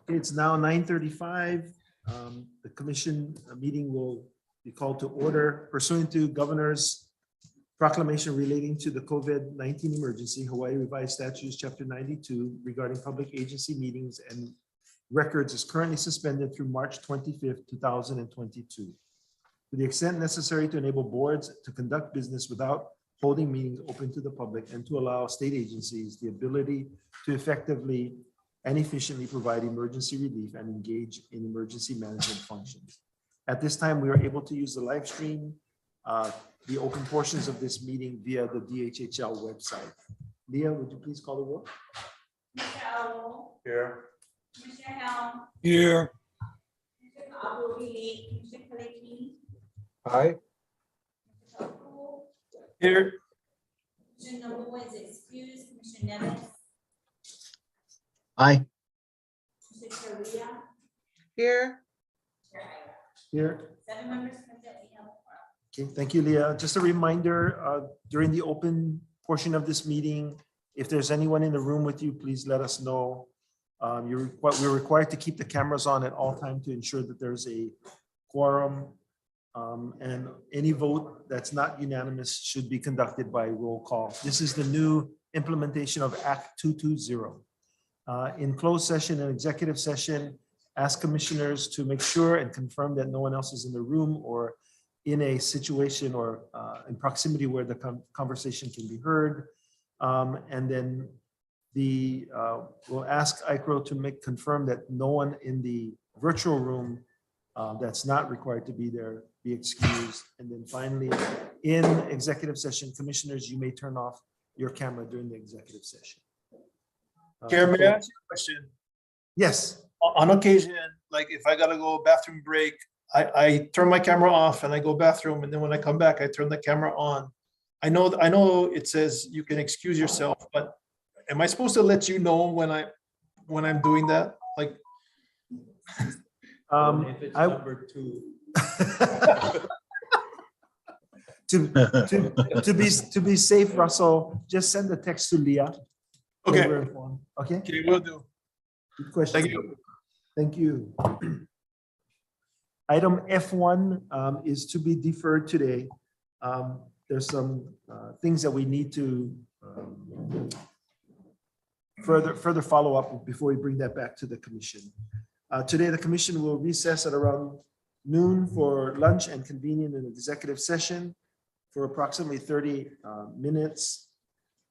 It's now 9:35. The commission meeting will be called to order pursuant to Governor's proclamation relating to the COVID-19 emergency, Hawaii Revised Statutes, Chapter 92, regarding public agency meetings and records is currently suspended through March 25th, 2022. To the extent necessary to enable boards to conduct business without holding meetings open to the public and to allow state agencies the ability to effectively and efficiently provide emergency relief and engage in emergency management functions. At this time, we are able to use the live stream, the open portions of this meeting via the DHHL website. Leah, would you please call the roll? Michelle. Here. Commissioner Helm. Here. Commissioner Abdul-Wahid. Commissioner Kaleki. Aye. Commissioner Kaku. Here. Commissioner number one is excused. Commissioner Nevis. Aye. Commissioner Korea. Here. Here. 7 members present. We have a quorum. Okay, thank you, Leah. Just a reminder, during the open portion of this meeting, if there's anyone in the room with you, please let us know. We're required to keep the cameras on at all times to ensure that there's a quorum. And any vote that's not unanimous should be conducted by roll call. This is the new implementation of Act 220. In closed session and executive session, ask commissioners to make sure and confirm that no one else is in the room or in a situation or in proximity where the conversation can be heard. And then we'll ask ICRO to confirm that no one in the virtual room that's not required to be there be excused. And then finally, in executive session, commissioners, you may turn off your camera during the executive session. Chair, may I ask you a question? Yes. On occasion, like if I gotta go bathroom break, I turn my camera off and I go bathroom, and then when I come back, I turn the camera on. I know it says you can excuse yourself, but am I supposed to let you know when I'm doing that? Like, If it's number 2. To be safe, Russell, just send a text to Leah. okay, Okay. okay, will do. Good question. Thank you. Thank you. Item F1 is to be deferred today. There's some things that we need to further follow up before we bring that back to the commission. Today, the commission will recess at around noon for lunch and convene in an executive session for approximately 30 minutes.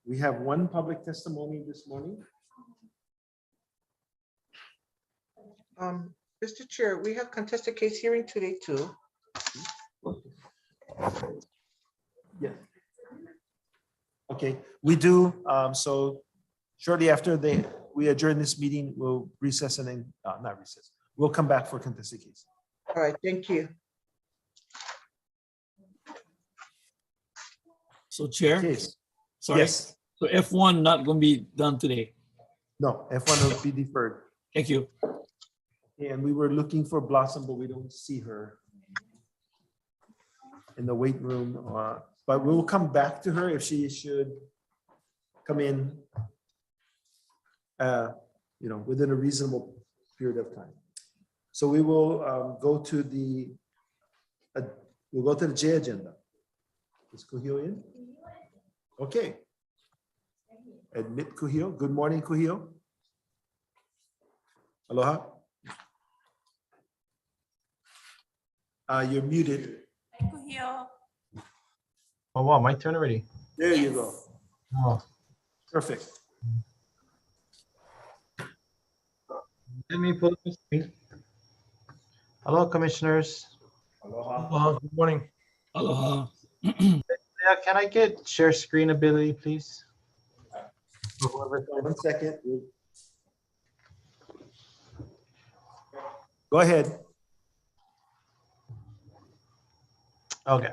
We have one public testimony this morning. Mr. Chair, we have contested case hearing today too. Yeah. Okay, we do. So shortly after we adjourn this meeting, we'll recess and then not recess. We'll come back for contested case. All right, thank you. So Chair, Case. sorry. Yes. So F1 not going to be done today. No, F1 will be deferred. Thank you. And we were looking for Blossom, but we don't see her in the wait room. But we'll come back to her if she should come in, within a reasonable period of time. So we will go to the J agenda. Is Kuhio in? Okay. Admit Kuhio. Good morning, Kuhio. Aloha. You're muted. Oh, wow, my turn already. There you go. Oh, Perfect. let me pull up the screen. Hello, commissioners. Aloha. Good morning. Aloha. Yeah, can I get share screen ability, please? One second. Go ahead. Okay.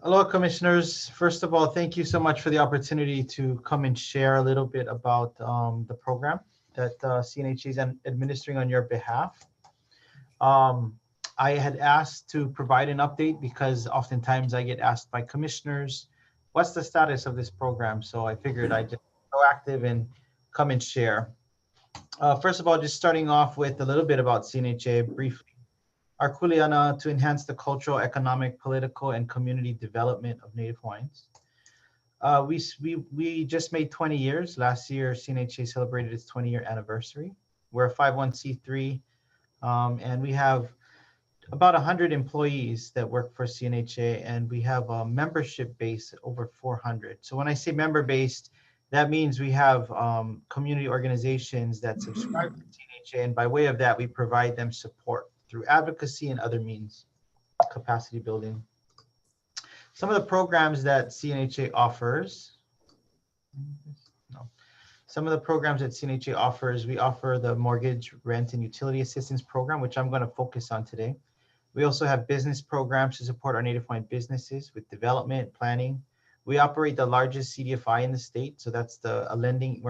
Hello, commissioners. First of all, thank you so much for the opportunity to come and share a little bit about the program that CNHA is administering on your behalf. I had asked to provide an update because oftentimes I get asked by commissioners what's the status of this program? So I figured I'd just be proactive and come and share. First of all, just starting off with a little bit about CNHA briefly. Our kuleana to enhance the cultural, economic, political, and community development of Native Hawaiians. We just made 20 years. Last year, CNHA celebrated its 20-year anniversary. We're a 501c3, and we have about 100 employees that work for CNHA, and we have a membership base over 400. So when I say member-based, that means we have community organizations that subscribe to CNHA, and by way of that, we provide them support through advocacy and other means, capacity building. Some of the programs that CNHA offers, some of the programs that CNHA offers, we offer the mortgage, rent, and utility assistance program, which I'm going to focus on today. We also have business programs to support our Native Hawaiian businesses with development, planning. We operate the largest CDFI in the state, so that's we're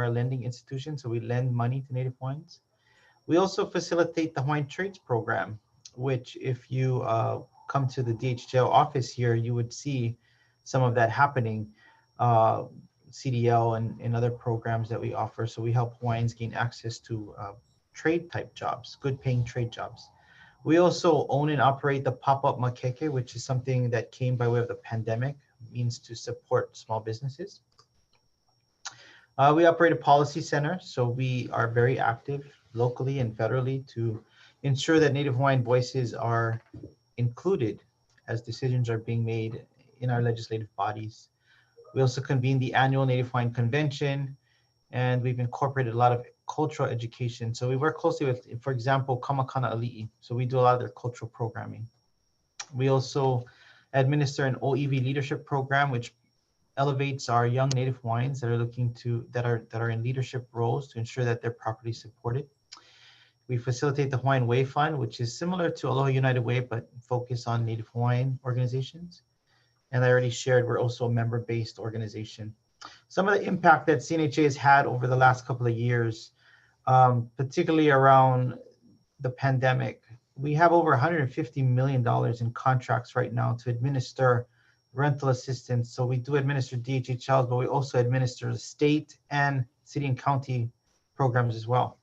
a lending institution, so we lend money to Native Hawaiians. We also facilitate the Hawaiian Trades Program, which if you come to the DHJL office here, you would see some of that happening, CDL and other programs that we offer. So we help Hawaiians gain access to trade type jobs, good paying trade jobs. We also own and operate the pop-up makeke, which is something that came by way of the pandemic, means to support small businesses. We operate a policy center, so we are very active locally and federally to ensure that Native Hawaiian voices are included as decisions are being made in our legislative bodies. We also convene the annual Native Hawaiian Convention, and we've incorporated a lot of cultural education. So we work closely with, for example, Kamakana Ali'i. So we do a lot of their cultural programming. We also administer an OEV leadership program, which elevates our young Native Hawaiians that are in leadership roles to ensure that they're properly supported. We facilitate the Hawaiian Way Fund, which is similar to Aloha United Way, but focus on Native Hawaiian organizations. And I already shared, we're also a member-based organization. Some of the impact that CNHA has had over the last couple of years, particularly around the pandemic, we have over $150 million in contracts right now to administer rental assistance. So we do administer DHHLs, but we also administer the state and city and county programs as well.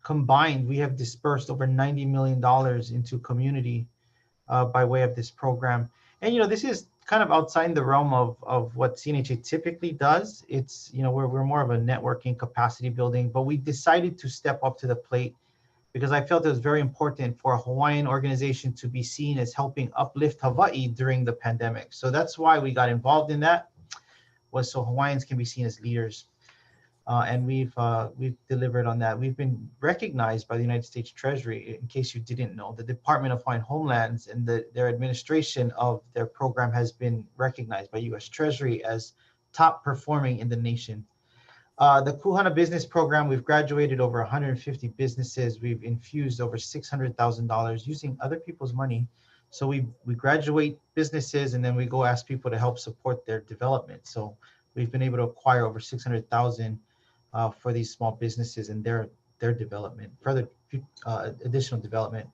Combined, we have dispersed over $90 million into community by way of this program. And, this is kind of outside the realm of what CNHA typically does. It's, we're more of a networking capacity building, but we decided to step up to the plate because I felt it was very important for a Hawaiian organization to be seen as helping uplift Hawaii during the pandemic. So that's why we got involved in that, was so Hawaiians can be seen as leaders. And we've delivered on that. We've been recognized by the United States Treasury, in case you didn't know. The Department of Hawaiian Homelands and their administration of their program has been recognized by US Treasury as top performing in the nation. The Kuhana Business Program, we've graduated over 150 businesses. We've infused over $600,000 using other people's money. So we graduate businesses and then we go ask people to help support their development. So we've been able to acquire over 600,000 for these small businesses and their development, further additional development.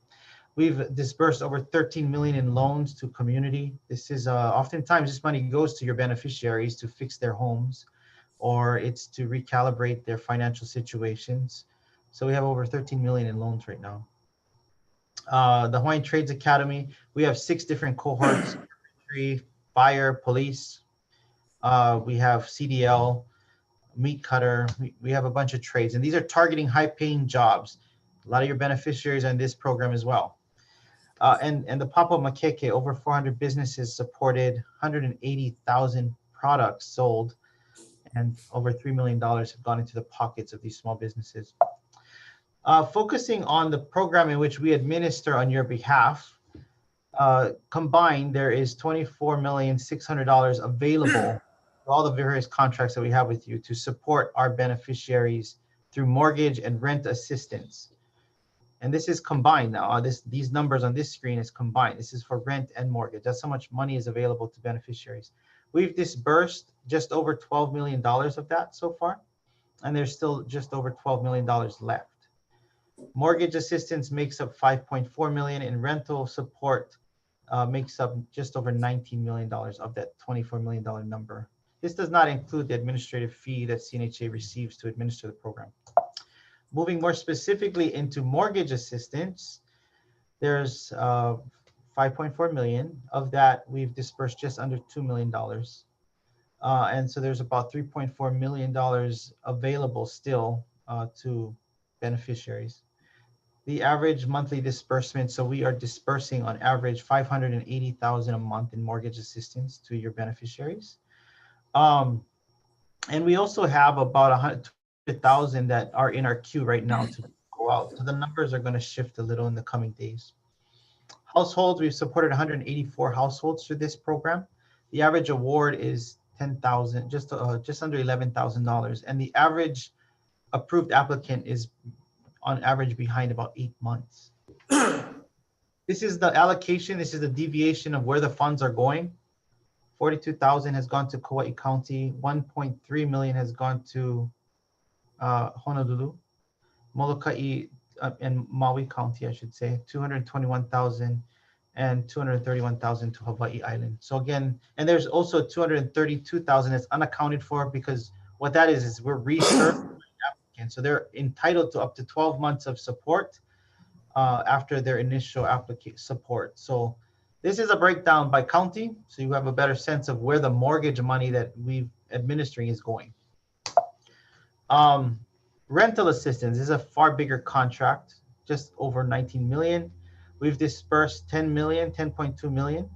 We've disbursed over 13 million in loans to community. This is oftentimes this money goes to your beneficiaries to fix their homes, or it's to recalibrate their financial situations. So we have over 13 million in loans right now. The Hawaiian Trades Academy, we have 6 different cohorts: fire, police. We have CDL, meat cutter. We have a bunch of trades, and these are targeting high-paying jobs. A lot of your beneficiaries are in this program as well. And the Papa Makeke, over 400 businesses supported, 180,000 products sold, and over $3 million have gone into the pockets of these small businesses. Focusing on the program in which we administer on your behalf, combined, there is $24,600,000 available for all the various contracts that we have with you to support our beneficiaries through mortgage and rent assistance. And this is combined now. These numbers on this screen is combined. This is for rent and mortgage. That's how much money is available to beneficiaries. We've disbursed just over $12 million of that so far, and there's still just over $12 million left. Mortgage assistance makes up $5.4 million, in rental support makes up just over $19 million of that $24 million number. This does not include the administrative fee that CNHA receives to administer the program. Moving more specifically into mortgage assistance, there's 5.4 million. Of that, we've dispersed just under $2 million. And so there's about $3.4 million available still to beneficiaries. The average monthly disbursement, so we are dispersing on average $580,000 a month in mortgage assistance to your beneficiaries. And we also have about 100,000 that are in our queue right now to go out. So the numbers are going to shift a little in the coming days. Households, we've supported 184 households through this program. The average award is $10,000, just under $11,000, and the average approved applicant is on average behind about 8 months. This is the allocation. This is the deviation of where the funds are going. 42,000 has gone to Kauai County. 1.3 million has gone to Honolulu, Molokai, and Maui County, I should say. 221,000 and 231,000 to Hawaii Island. So again, and there's also 232,000 that's unaccounted for, because what that is we're recertifying applicants. So they're entitled to up to 12 months of support after their initial application support. So this is a breakdown by county, so you have a better sense of where the mortgage money that we're administering is going. Rental assistance is a far bigger contract, just over 19 million. We've dispersed 10.2 million,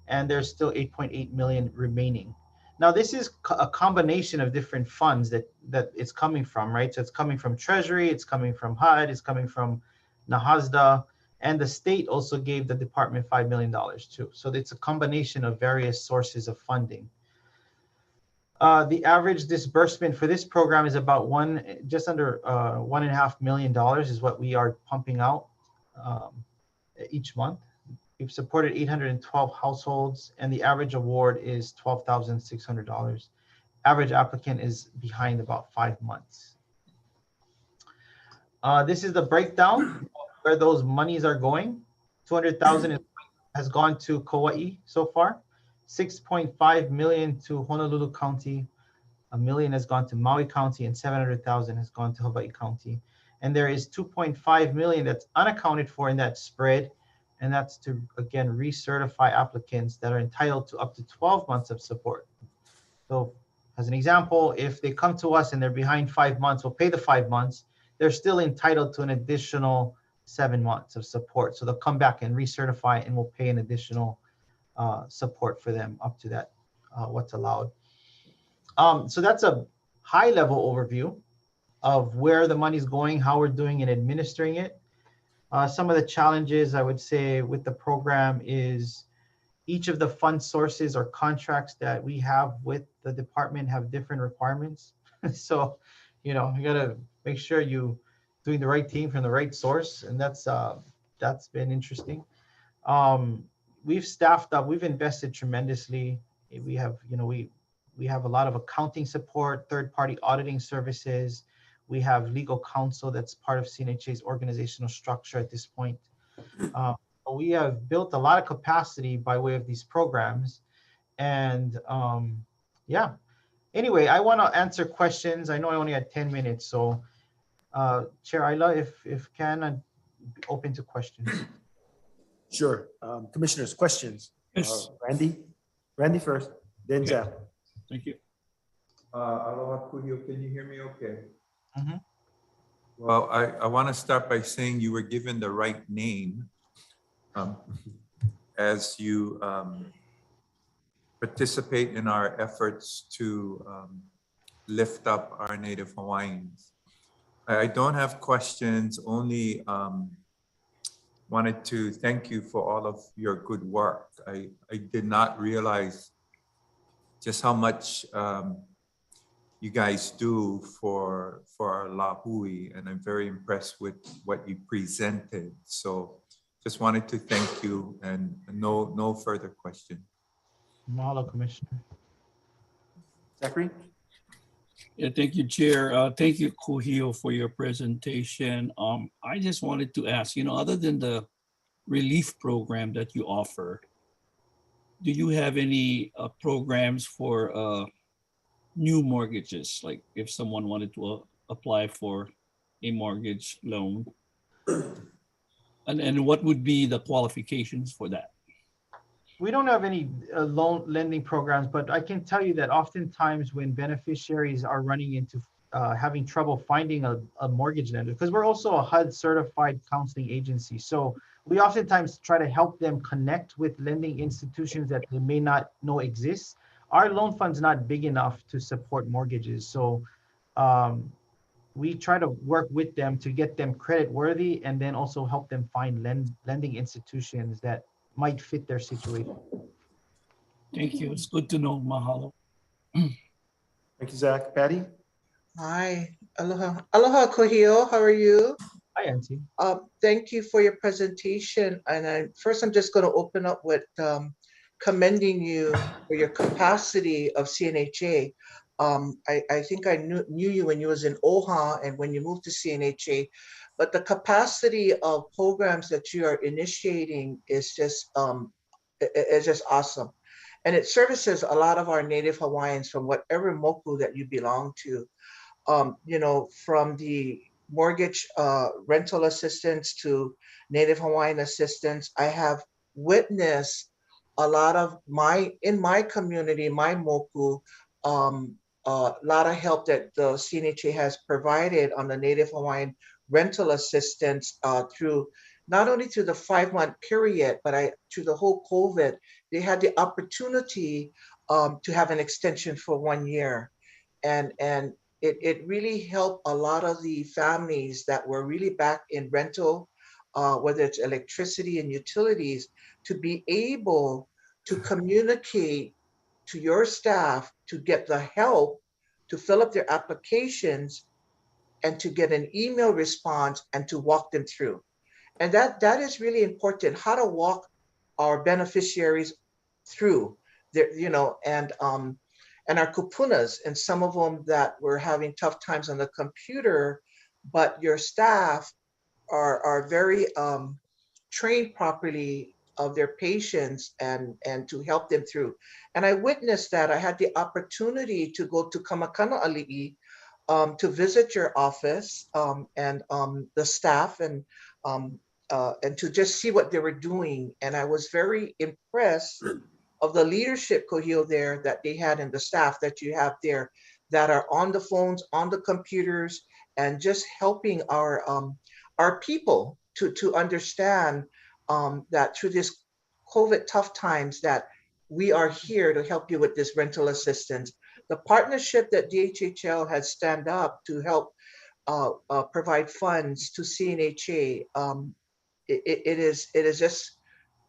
and there's still 8.8 million remaining. Now, this is a combination of different funds that it's coming from, right? So it's coming from Treasury, it's coming from HUD, it's coming from NAHASDA, and the state also gave the department $5 million too. So it's a combination of various sources of funding. The average disbursement for this program is about just under $1.5 million is what we are pumping out each month. We've supported 812 households, and the average award is $12,600. Average applicant is behind about 5 months. This is the breakdown of where those monies are going. 200,000 has gone to Kauai so far. 6.5 million to Honolulu County. $1 million has gone to Maui County, and 700,000 has gone to Hawaii County. And there is 2.5 million that's unaccounted for in that spread. And that's to, again, recertify applicants that are entitled to up to 12 months of support. So as an example, if they come to us and they're behind 5 months, we'll pay the 5 months. They're still entitled to an additional 7 months of support. So they'll come back and recertify, and we'll pay an additional support for them up to that, what's allowed. So that's a high level overview of where the money's going, how we're doing in administering it. Some of the challenges I would say with the program is each of the fund sources or contracts that we have with the department have different requirements. So, you gotta make sure you doing the right thing from the right source. And that's been interesting. We've staffed up, we've invested tremendously. We have, we have a lot of accounting support, third-party auditing services. We have legal counsel that's part of CNHA's organizational structure at this point. We have built a lot of capacity by way of these programs. And yeah, anyway, I want to answer questions. I know I only had 10 minutes. So Chair Ayla, if can, I'm open to questions. Sure. Commissioners, questions? Yes. Randy first, then Zach. Thank you. Aloha Kuhio, can you hear me okay? Mm-hmm. Well, I want to start by saying you were given the right name as you participate in our efforts to lift up our Native Hawaiians. I don't have questions, only wanted to thank you for all of your good work. I did not realize just how much you guys do for our lahui, and I'm very impressed with what you presented. So just wanted to thank you, and no further question. Mahalo, Commissioner. Zachary? Yeah, thank you, Chair. Thank you, Kuhio, for your presentation. I just wanted to ask, other than the relief program that you offer, do you have any programs for new mortgages? Like if someone wanted to apply for a mortgage loan, and what would be the qualifications for that? We don't have any loan lending programs, but I can tell you that oftentimes when beneficiaries are running into having trouble finding a mortgage lender, because we're also a HUD certified counseling agency. So we oftentimes try to help them connect with lending institutions that they may not know exist. Our loan fund's not big enough to support mortgages. So we try to work with them to get them credit worthy and then also help them find lending institutions that might fit their situation. Thank you. It's good to know. Mahalo. Thank you, Zach. Patty? Hi, aloha. Aloha, Kohio, how are you? Hi, Auntie. Thank you for your presentation. And first, I'm just going to open up with commending you for your capacity of CNHA. I think I knew you when you was in OHA and when you moved to CNHA, but the capacity of programs that you are initiating is just awesome. And it services a lot of our Native Hawaiians from whatever moku that you belong to. You know, from the mortgage rental assistance to Native Hawaiian assistance, I have witnessed a lot of in my community, my moku, a lot of help that the CNHA has provided on the Native Hawaiian rental assistance through not only through the 5-month period, but through the whole COVID. They had the opportunity to have an extension for 1 year, and it really helped a lot of the families that were really back in rental, whether it's electricity and utilities, to be able to communicate to your staff to get the help to fill up their applications and to get an email response and to walk them through. And that is really important, how to walk our beneficiaries through their, you know, and our kupunas, and some of them that were having tough times on the computer, but your staff are very trained properly of their patients and to help them through. And I witnessed that. I had the opportunity to go to Kamakana Ali'i to visit your office and the staff and to just see what they were doing. And I was very impressed of the leadership, Kohio, there that they had and the staff that you have there that are on the phones, on the computers, and just helping our people to understand that through this COVID tough times that we are here to help you with this rental assistance. The partnership that DHHL has stand up to help provide funds to CNHA, it is just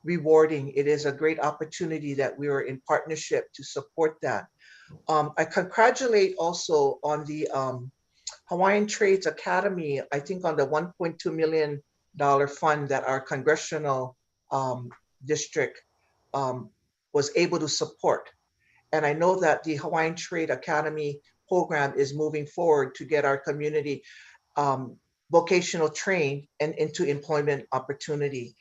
rewarding. It is a great opportunity that we are in partnership to support that. I congratulate also on the Hawaiian Trades Academy, I think on the $1.2 million fund that our congressional district was able to support. And I know that the Hawaiian Trade Academy program is moving forward to get our community vocational trained and into employment opportunity.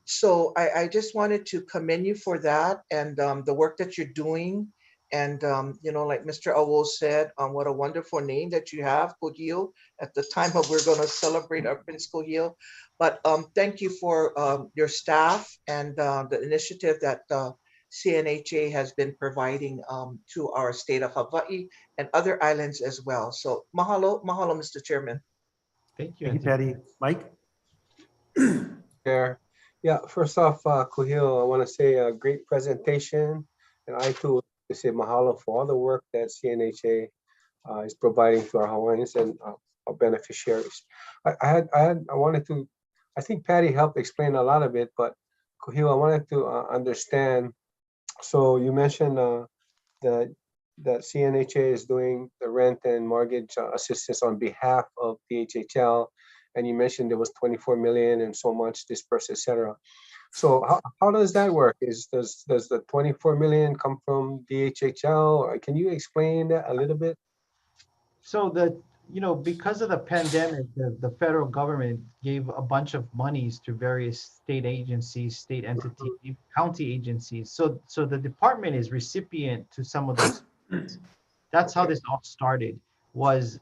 So I just wanted to commend you for that and the work that you're doing. And, you know, like Mr. Awo said, what a wonderful name that you have, Kohio, at the time of we're going to celebrate our Prince Kohio. But thank you for your staff and the initiative that CNHA has been providing to our state of Hawaii and other islands as well. So mahalo, mahalo, Mr. Chairman. Thank you, Thank you, Auntie. Patty. Mike? Chair. Yeah, first off, Kuhil, I want to say a great presentation. And I too want to say mahalo for all the work that CNHA is providing to our Hawaiians and our beneficiaries. I think Patty helped explain a lot of it, but Kuhil, I wanted to understand. So you mentioned that CNHA is doing the rent and mortgage assistance on behalf of DHHL. And you mentioned there was 24 million and so much dispersed, et cetera. So how does that work? Does the 24 million come from DHHL? Or can you explain that a little bit? So you know, because of the pandemic, the federal government gave a bunch of monies to various state agencies, state entities, county agencies. So the department is recipient to some of those. That's how Okay. this all started. Was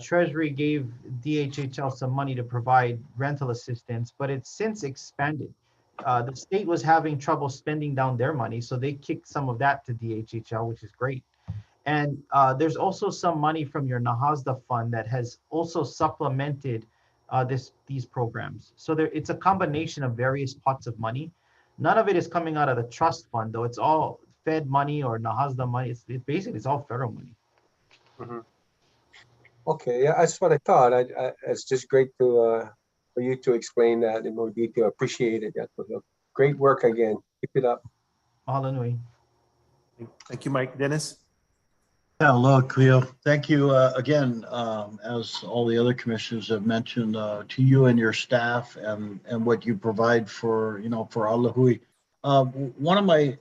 Treasury gave DHHL some money to provide rental assistance, but it's since expanded. The state was having trouble spending down their money, so they kicked some of that to DHHL, which is great. And there's also some money from your Nahasda fund that has also supplemented these programs. So it's a combination of various pots of money. None of it is coming out of the trust fund, though. It's all Fed money or Nahasda money. Basically it's all federal money. Mhm. Okay, yeah, that's what I thought. It's just great to for you to explain that in more detail. Appreciate it. Yeah, Kuhio. Great work again. Keep it up. Mahalo nui. Thank you, Mike. Dennis? Yeah, hello, Cleo. Thank you again, as all the other commissioners have mentioned, to you and your staff and what you provide for, you know, for Alahui. One of my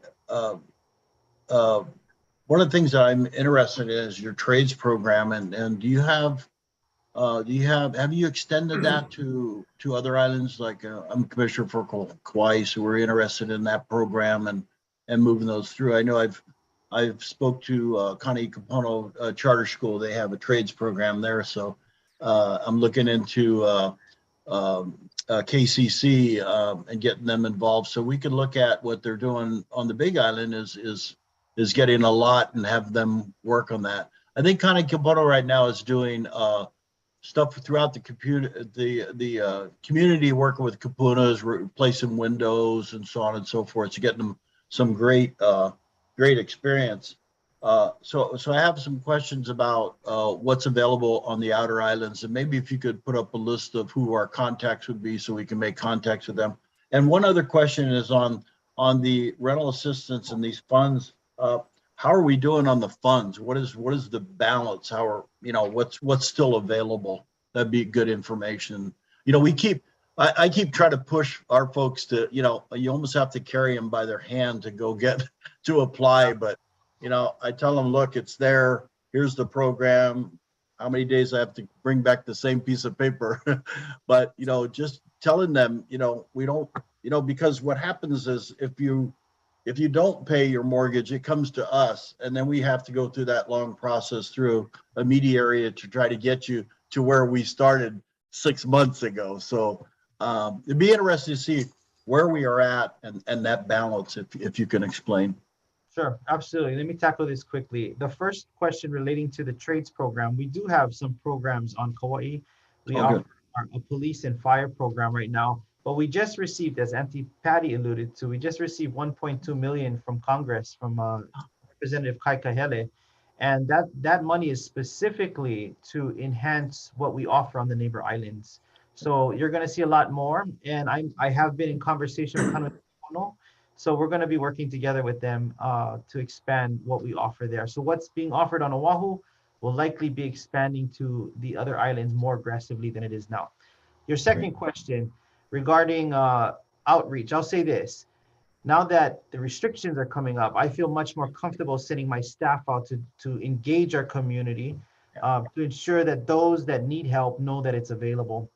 one of the things that I'm interested in is your trades program, and have you extended that to other islands? Like I'm commissioner for Kauai, so we're interested in that program and moving those through. I know I've spoke to Connie Kapono Charter School. They have a trades program there, so I'm looking into KCC and getting them involved, so we could look at what they're doing on the Big Island is getting a lot and have them work on that. I think Connie Kapono right now is doing stuff throughout the community, working with kapunas, replacing windows and so on and so forth. So getting them some great experience. So I have some questions about what's available on the outer islands, and maybe if you could put up a list of who our contacts would be so we can make contacts with them. And one other question is on the rental assistance and these funds. How are we doing on the funds? What is the balance? How are, you know, what's still available? That'd be good information. You know, I keep trying to push our folks to, you know, you almost have to carry them by their hand to go get to apply. But, you know, I tell them, look, it's there. Here's the program. How many days I have to bring back the same piece of paper? But, you know, just telling them, you know, we don't, you know, because what happens is if you don't pay your mortgage, it comes to us, and then we have to go through that long process through a mediator to try to get you to where we started 6 months ago. So it'd be interesting to see where we are at and that balance, if you can explain. Sure, absolutely. Let me tackle this quickly. The first question relating to the trades program, we do have some programs on Kauai. We Okay. offer a police and fire program right now, but we just received, as Auntie Patty alluded to, we just received 1.2 million from Congress, from Representative Kai Kahele. And that money is specifically to enhance what we offer on the neighbor islands. So you're going to see a lot more. And I have been in conversation with Congressman Kono. So we're going to be working together with them to expand what we offer there. So what's being offered on Oahu will likely be expanding to the other islands more aggressively than it is now. Your second question regarding outreach, I'll say this. Now that the restrictions are coming up, I feel much more comfortable sending my staff out to engage our community, to ensure that those that need help know that it's available.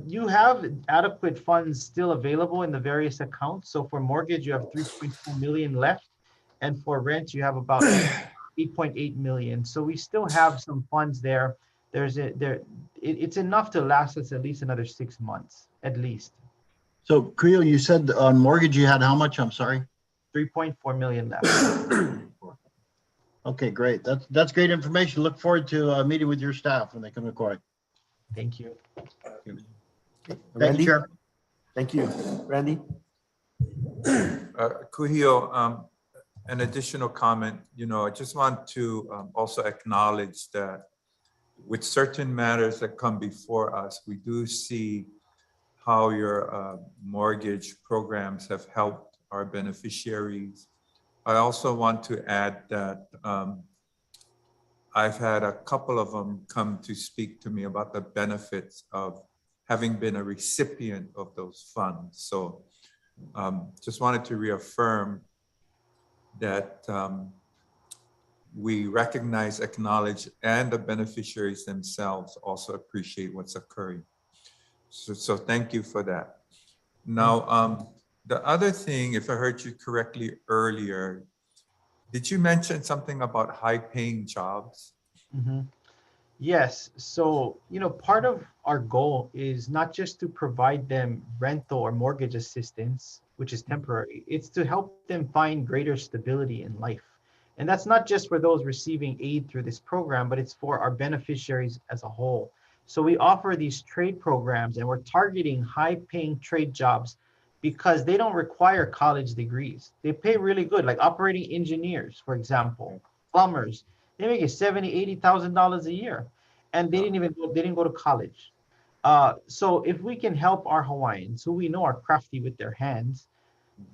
You have adequate funds still available in the various accounts. So for mortgage, you have 3.2 million left. And for rent, you have about 8.8 million. So we still have some funds there. It's enough to last us at least another 6 months, at least. So Creel, you said on mortgage you had how much? I'm sorry. 3.4 million left. Okay, great. That's great information. Look forward to meeting with your staff when they come to Kauai. Thank you. Thank you, Randy? Chair. Thank you. Randy? Kuhio, an additional comment, you know, I just want to also acknowledge that with certain matters that come before us, we do see how your mortgage programs have helped our beneficiaries. I also want to add that I've had a couple of them come to speak to me about the benefits of having been a recipient of those funds. So just wanted to reaffirm that we recognize, acknowledge, and the beneficiaries themselves also appreciate what's occurring. So thank you for that. Now, the other thing, if I heard you correctly earlier, did you mention something about high-paying jobs? Mhm. Yes. So, part of our goal is not just to provide them rental or mortgage assistance, which is temporary, it's to help them find greater stability in life. And that's not just for those receiving aid through this program, but it's for our beneficiaries as a whole. So we offer these trade programs and we're targeting high paying trade jobs because they don't require college degrees. They pay really good, like operating engineers, for example, plumbers. They make it $70,000-$80,000 a year, and they didn't go to college. So if we can help our Hawaiians, who we know are crafty with their hands,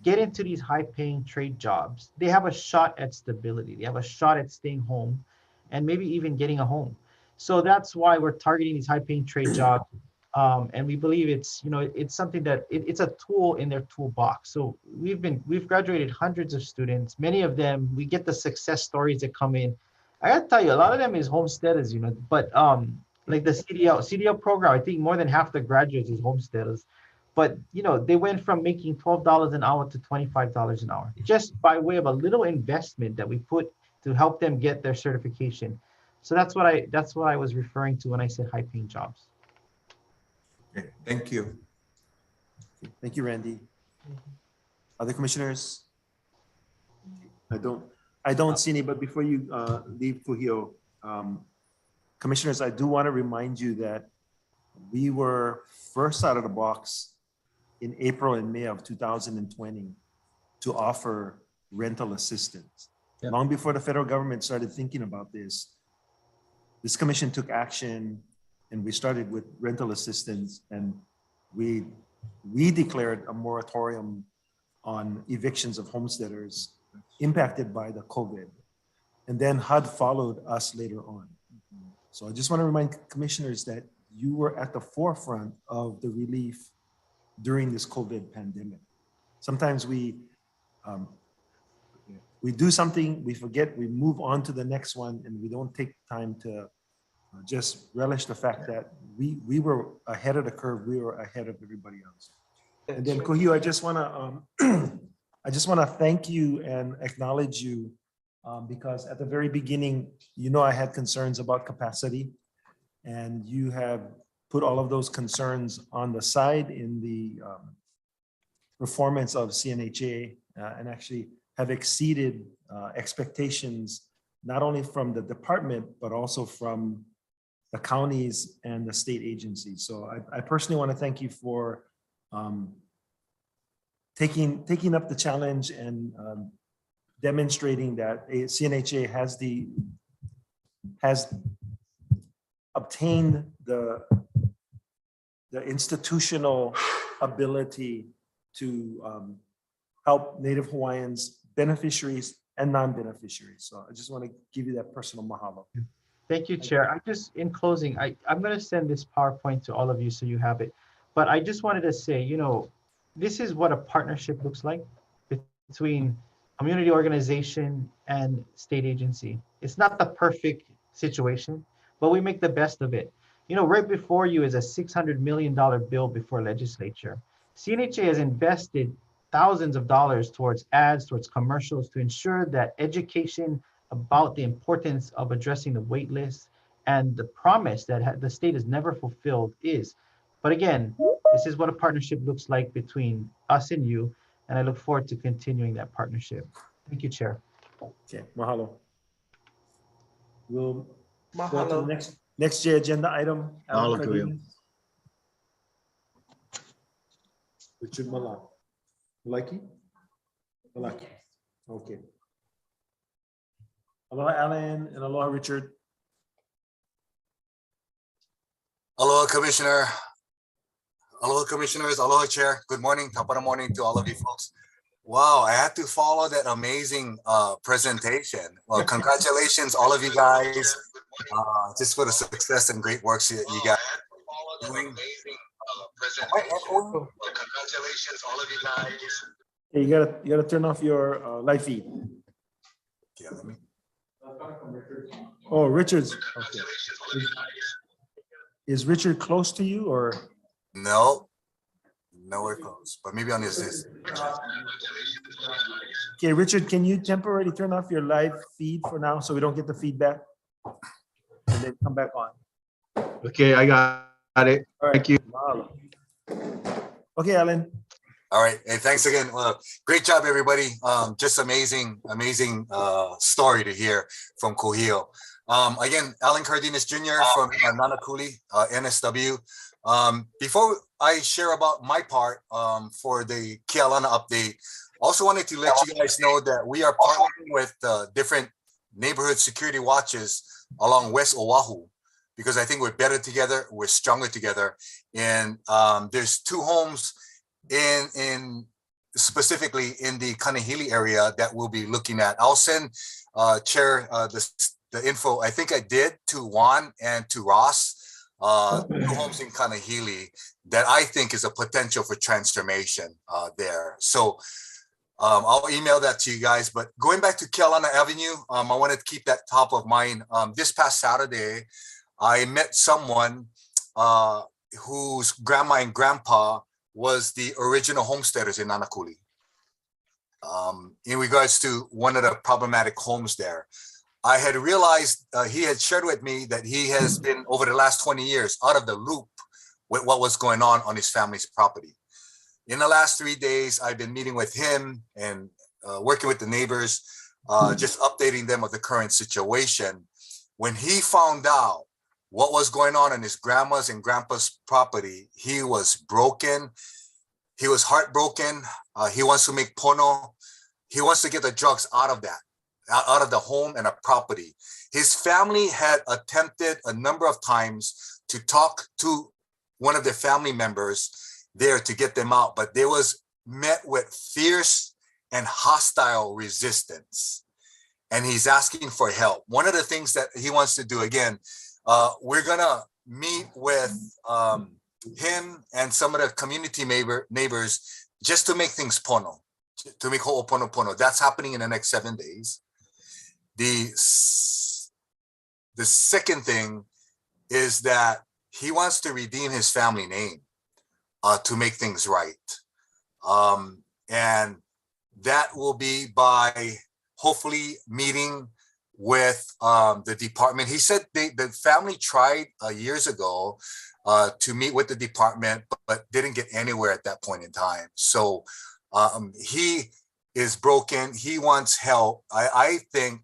get into these high-paying trade jobs, they have a shot at stability. They have a shot at staying home, and maybe even getting a home. So that's why we're targeting these high-paying trade jobs. And we believe it's something that it's a tool in their toolbox. So we've graduated hundreds of students. Many of them, we get the success stories that come in. I gotta tell you, a lot of them is homesteaders, but like the CDL program, I think more than half the graduates is homesteaders. But they went from making $12 an hour to $25 an hour, just by way of a little investment that we put to help them get their certification. So that's what I was referring to when I said high paying jobs. Okay, thank you. Thank you, Randy. Other commissioners? I don't see any, but before you leave, Kuhio, commissioners, I do want to remind you that we were first out of the box in April and May of 2020 to offer rental assistance. Yep. Long before the federal government started thinking about this commission took action, and we started with rental assistance, and we declared a moratorium on evictions of homesteaders impacted by the COVID. And then HUD followed us later on. So I just want to remind commissioners that you were at the forefront of the relief during this COVID pandemic. Sometimes we do something, we forget, we move on to the next one, and we don't take time to just relish the fact that we were ahead of the curve. We were ahead of everybody else. And then Kuhio, I just want to thank you and acknowledge you because at the very beginning, I had concerns about capacity, and you have put all of those concerns on the side in the performance of CNHA and actually have exceeded expectations, not only from the department, but also from the counties and the state agencies. So I personally want to thank you for taking up the challenge and demonstrating that CNHA has obtained the institutional ability to help Native Hawaiians, beneficiaries and non-beneficiaries. So I just want to give you that personal mahalo. Thank you, Chair. In closing, I'm going to send this PowerPoint to all of you so you have it. But I just wanted to say, this is what a partnership looks like between community organization and state agency. It's not the perfect situation, but we make the best of it. Right before you is a $600 million bill before legislature. CNHA has invested thousands of dollars towards ads, towards commercials to ensure that education about the importance of addressing the wait list and the promise that the state has never fulfilled is. But again, this is what a partnership looks like between us and you, and I look forward to continuing that partnership. Thank you, Chair. Okay, mahalo. We'll go to Mahalo. the next agenda item. Alan Mahalo, Kuhio. Cardenas. Richard Malaki? Okay. Aloha, Alan, and aloha, Richard. Aloha, Commissioner. Aloha, Commissioners. Aloha, Chair. Good morning. Tapara morning to all of you folks. Wow, I had to follow that amazing presentation. Well, congratulations, all of you guys, just for the success and great works that you guys are doing. Congratulations, all of you guys. Hey, you gotta turn off your live feed. Yeah, let me. Oh, Richard's, okay. Is Richard close to you or? No, nowhere close, but maybe on this. Okay, Richard, can you temporarily turn off your live feed for now so we don't get the feedback? And then come back on. Okay, I got it. All right. Thank you. Okay, Alan. All right. Hey, thanks again. Great job, everybody. Just amazing story to hear from Kuhio. Again, Alan Cardenas Jr. from Nanakuli, NSW. Before I share about my part for the Kealana update, also wanted to let you guys know that we are partnering with different neighborhood security watches along West Oahu, because I think we're better together, we're stronger together. And there's 2 homes in specifically in the Kanahili area that we'll be looking at. I'll send Chair the info. I think I did to Juan and to Ross. 2 homes in Kanahili that I think is a potential for transformation there. So I'll email that to you guys. But going back to Kealana Avenue, I wanted to keep that top of mind. This past Saturday, I met someone whose grandma and grandpa was the original homesteaders in Nanakuli. In regards to one of the problematic homes there, I had realized he had shared with me that he has been over the last 20 years out of the loop with what was going on his family's property. In the last 3 days, I've been meeting with him and working with the neighbors, just updating them of the current situation. When he found out what was going on in his grandma's and grandpa's property, he was broken. He was heartbroken. He wants to make pono. He wants to get the drugs out of that, out of the home and a property. His family had attempted a number of times to talk to one of their family members there to get them out, but they was met with fierce and hostile resistance. And he's asking for help. One of the things that he wants to do, again, we're gonna meet with him and some of the community neighbors just to make things pono, to make ho'oponopono. That's happening in the next 7 days. The second thing is that he wants to redeem his family name to make things right. And that will be by hopefully meeting with the department. He said the family tried years ago to meet with the department, but didn't get anywhere at that point in time. So he is broken. He wants help. I think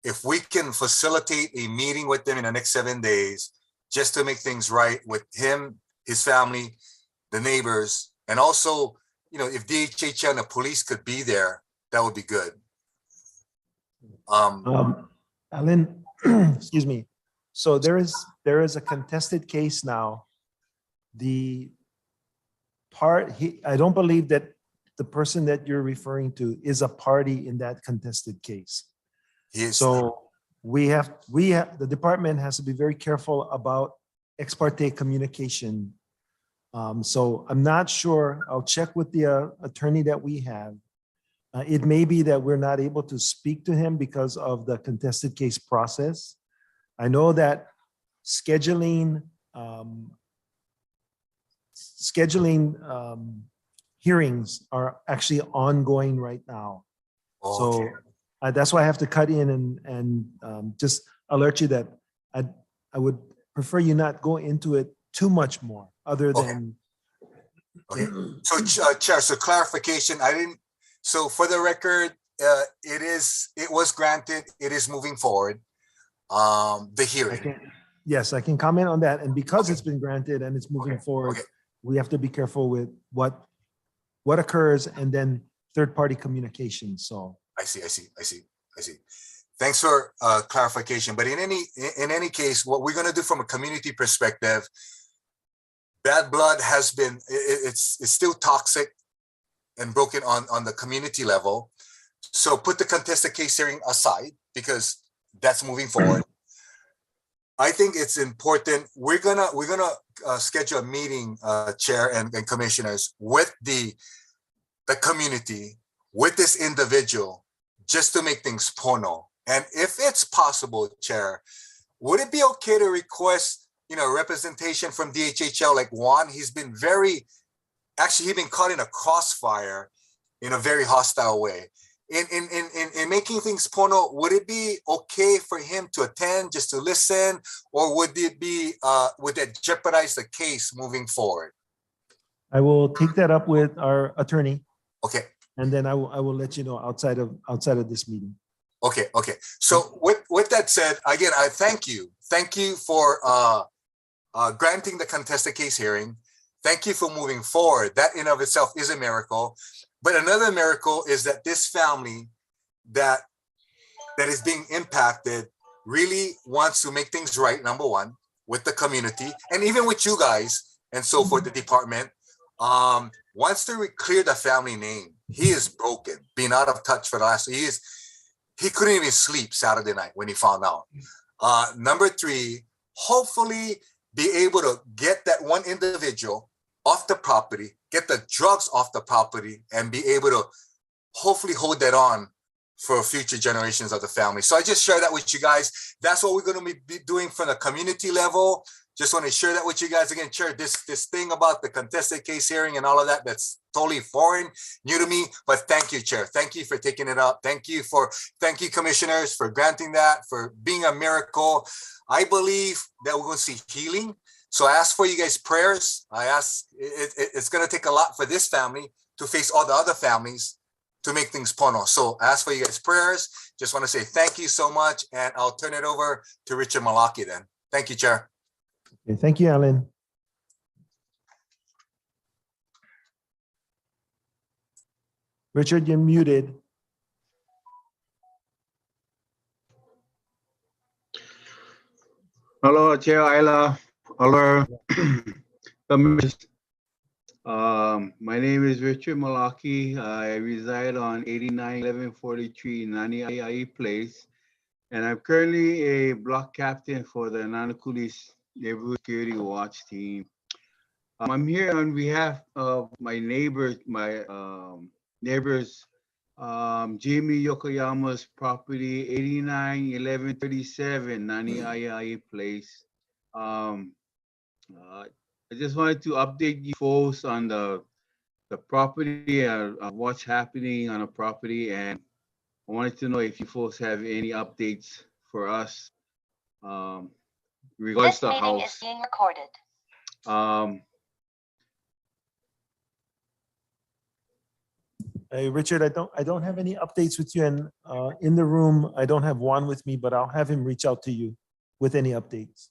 if we can facilitate a meeting with them in the next 7 days, just to make things right with him, his family, the neighbors, and also, you know, if DHHA and the police could be there, that would be good. Alan, excuse me. So there is a contested case now. I don't believe that the person that you're referring to is a party in that contested case. So the department has to be very careful about ex parte communication. So I'm not sure. I'll check with the attorney that we have. It may be that we're not able to speak to him because of the contested case process. I know that scheduling hearings are actually ongoing right now. Okay. So that's why I have to cut in and just alert you that I would prefer you not go into it too much more other than. Okay. So Chair, so clarification, so for the record, it was granted, it is moving forward, the hearing. Yes, I can comment on that. And because it's been granted and it's moving forward, we have to be careful with what occurs and then third-party communication. So I see. Thanks for clarification. But in any case, what we're going to do from a community perspective, bad blood has been, it's still toxic and broken on the community level. So put the contested case hearing aside because that's moving forward. I think it's important. We're gonna schedule a meeting, Chair and commissioners, with the community, with this individual, just to make things pono. And if it's possible, Chair, would it be okay to request, representation from DHHL like Juan? He's been he's been caught in a crossfire in a very hostile way. In making things Pono, would it be okay for him to attend just to listen, or would that jeopardize the case moving forward? I will take that up with our attorney, Okay. and then I will let you know outside of this meeting. Okay. So with that said, again, I thank you. Thank you for granting the contested case hearing. Thank you for moving forward. That in of itself is a miracle. But another miracle is that this family that is being impacted really wants to make things right, number one, with the community and even with you guys and so forth, the department. Wants to clear the family name. He is broken, being out of touch for the last, he couldn't even sleep Saturday night when he found out. Number three, hopefully be able to get that one individual off the property, get the drugs off the property, and be able to hopefully hold that on for future generations of the family. So I just share that with you guys. That's what we're going to be doing from the community level. Just want to share that with you guys. Again, Chair, this thing about the contested case hearing and all of that, that's totally foreign, new to me. But thank you, Chair. Thank you for taking it up. Thank you, commissioners, for granting that, for being a miracle. I believe that we're going to see healing. So I ask for you guys' prayers. I ask, it's going to take a lot for this family to face all the other families to make things Pono. So I ask for you guys' prayers. Just want to say thank you so much. And I'll turn it over to Richard Malaki then. Thank you, Chair. Okay, thank you, Alan. Richard, you're muted. Hello, Chair Ayla. Hello. My name is Richard Malaki. I reside on 891143 Nani Place, and I'm currently a block captain for the Nanakulis Neighborhood Security Watch Team. I'm here on behalf of my neighbors, Jamie Yokoyama's property, 891137 Nani Place. I just wanted to update you folks on the property, what's happening on the property, and I wanted to know if you folks have any updates for us regards to the house. This meeting is being recorded. Hey, Richard, I don't have any updates with you, and in the room I don't have Juan with me, but I'll have him reach out to you with any updates.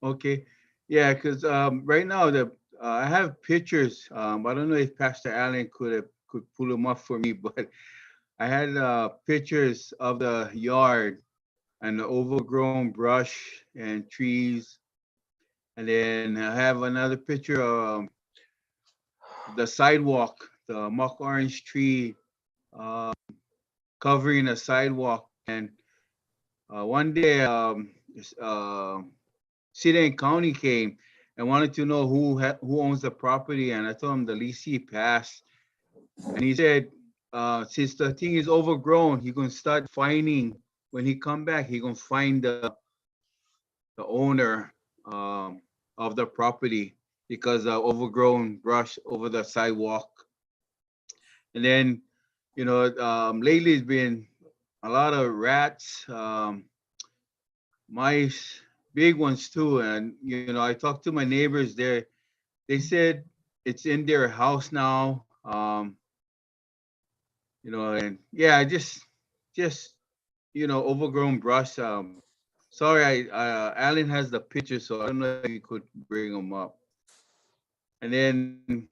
Okay, yeah, because right now I have pictures. I don't know if Pastor Allen could pull them up for me, but I had pictures of the yard and the overgrown brush and trees, and then I have another picture of the sidewalk, the mock orange tree covering the sidewalk. And one day, City and County came and wanted to know who owns the property, and I told him the leasee passed, and he said since the thing is overgrown, he's gonna start finding. When he come back, he gonna find the owner of the property because of overgrown brush over the sidewalk. And then lately it's been a lot of rats, mice, big ones too. And I talked to my neighbors there. They said it's in their house now. And yeah, just overgrown brush. Sorry, Alan has the picture, so I don't know if you could bring them up. And then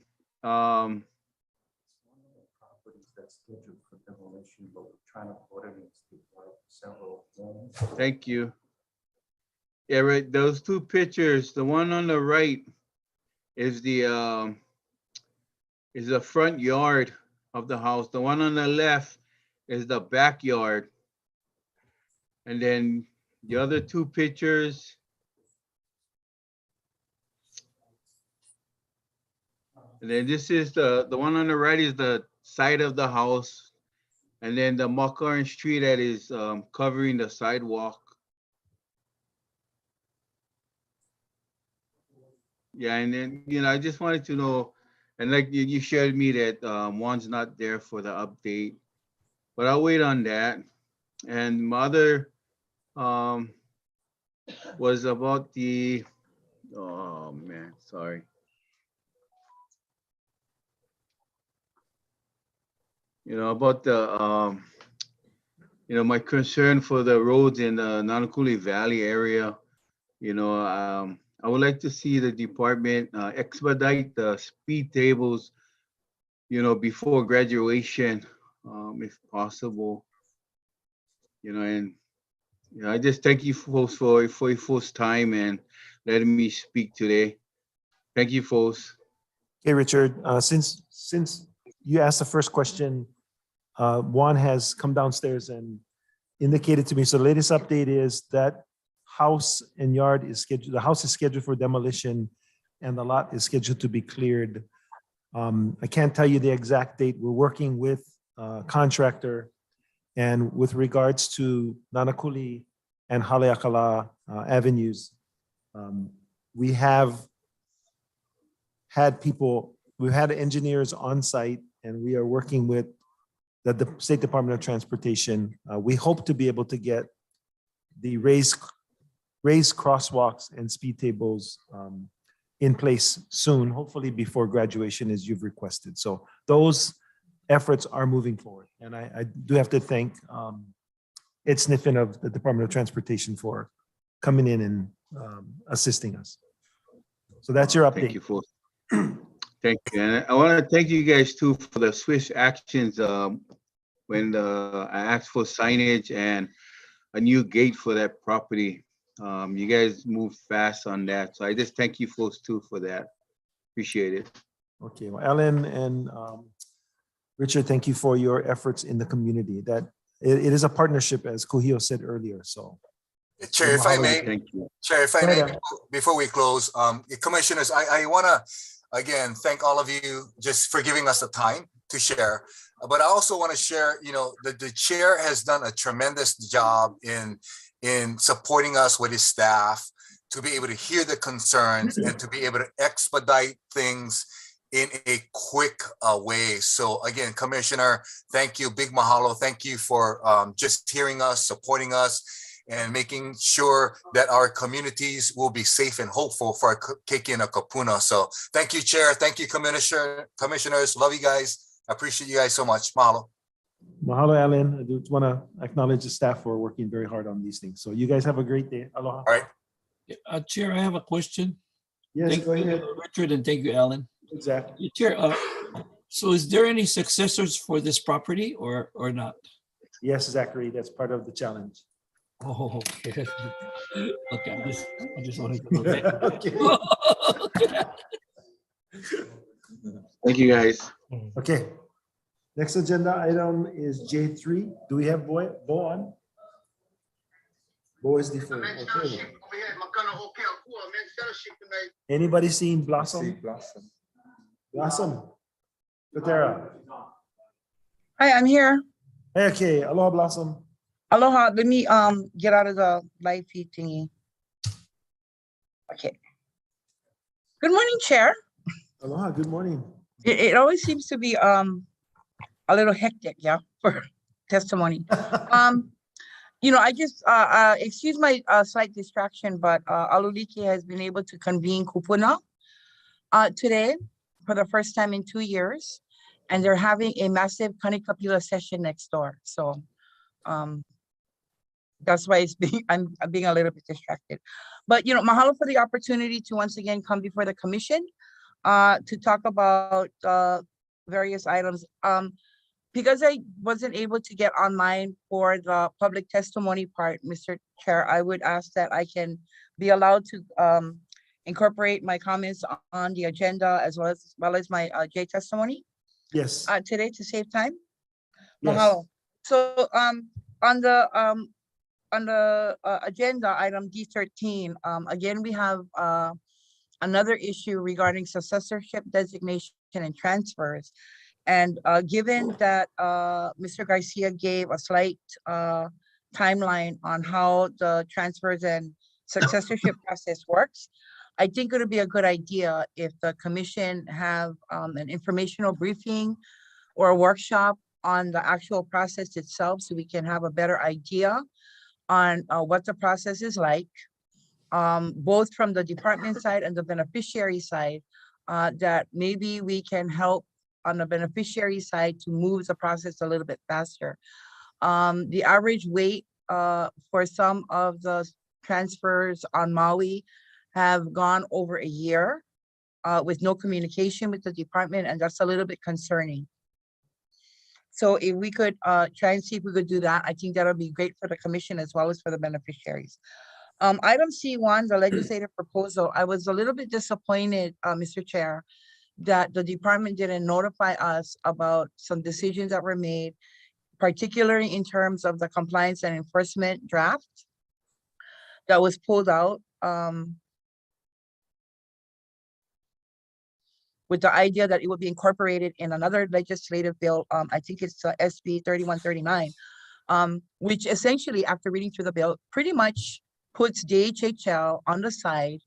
thank you. Yeah, right. Those two pictures. The one on the right is the front yard of the house. The one on the left is the backyard. And then the other two pictures. And then this is the one on the right is the side of the house. And then the Mock Street that is covering the sidewalk. Yeah, and then, I just wanted to know, and like you shared me that Juan's not there for the update, but I'll wait on that. And my other was about the, oh man, sorry. About the, my concern for the roads in the Nanakuli Valley area. I would like to see the department expedite the speed tables, before graduation, if possible. And I just thank you folks for your folks' time and letting me speak today. Thank you, folks. Okay, Richard, since you asked the first question, Juan has come downstairs and indicated to me, so the latest update is that house and yard is scheduled, the house is scheduled for demolition and the lot is scheduled to be cleared. I can't tell you the exact date. We're working with a contractor, and with regards to Nanakuli and Haleakala avenues, we have had we've had engineers on site, and we are working with the State Department of Transportation. We hope to be able to get the raised crosswalks and speed tables in place soon, hopefully before graduation as you've requested. So those efforts are moving forward. And I do have to thank Ed Sniffen of the Department of Transportation for coming in and assisting us. So that's your update. Thank you, folks. Thank you. And I want to thank you guys too for the swift actions when I asked for signage and a new gate for that property. You guys moved fast on that. So I just thank you folks too for that. Appreciate it. Okay, well, Ellen and Richard, thank you for your efforts in the community. That it is a partnership, as Kuhio said earlier. So, Chair, if I may, Thank you. Chair, if I may, before we close, commissioners, I want to again thank all of you just for giving us the time to share. But I also want to share, the chair has done a tremendous job in supporting us with his staff to be able to hear the concerns and to be able to expedite things in a quick way. So again, Commissioner, thank you. Big mahalo. Thank you for just hearing us, supporting us, and making sure that our communities will be safe and hopeful for Keiki and Kapuna. So thank you, Chair. Thank you, Commissioners. Love you guys. I appreciate you guys so much. Mahalo. Mahalo, Alan. I just want to acknowledge the staff for working very hard on these things. So you guys have a great day. Aloha. All right. Chair, I have a question. Yes, Thank go you, ahead. Richard, and thank you, Alan. Exactly. Chair, so is there any successors for this property or not? Yes, Zachary, that's part of the challenge. Oh, okay. Okay, I just wanted to know that. Okay. Thank you guys. Okay. Next agenda item is J3. Do we have Bo on? Bo is deferred. Okay. Anybody seen Blossom? Blossom. Patera. Hi, I'm here. Hey, okay. Aloha, Blossom. Aloha. Let me get out of the live feed thingy. Okay. Good morning, Chair. Aloha, good morning. It always seems to be a little hectic, yeah, for testimony. I just excuse my slight distraction, but Aluliki has been able to convene kupuna today for the first time in 2 years, and they're having a massive kanikapila session next door. So that's why I'm being a little bit distracted. But mahalo for the opportunity to once again come before the commission to talk about various items. Because I wasn't able to get online for the public testimony part, Mr. Chair, I would ask that I can be allowed to incorporate my comments on the agenda as well as my J testimony. Yes. Today to save time. Yes. Mahalo. So on the agenda item D13, again we have another issue regarding successorship designation and transfers. And given that Mr. Garcia gave a slight timeline on how the transfers and successorship process works, I think it would be a good idea if the commission have an informational briefing or a workshop on the actual process itself, so we can have a better idea on what the process is like, both from the department side and the beneficiary side, that maybe we can help on the beneficiary side to move the process a little bit faster. The average wait for some of the transfers on Maui have gone over a year with no communication with the department, and that's a little bit concerning. So if we could try and see if we could do that, I think that'll be great for the commission as well as for the beneficiaries. Item C1, the legislative proposal, I was a little bit disappointed, Mr. Chair, that the department didn't notify us about some decisions that were made, particularly in terms of the compliance and enforcement draft that was pulled out, with the idea that it would be incorporated in another legislative bill. I think it's SB 3139, which essentially, after reading through the bill, pretty much puts DHHL on the side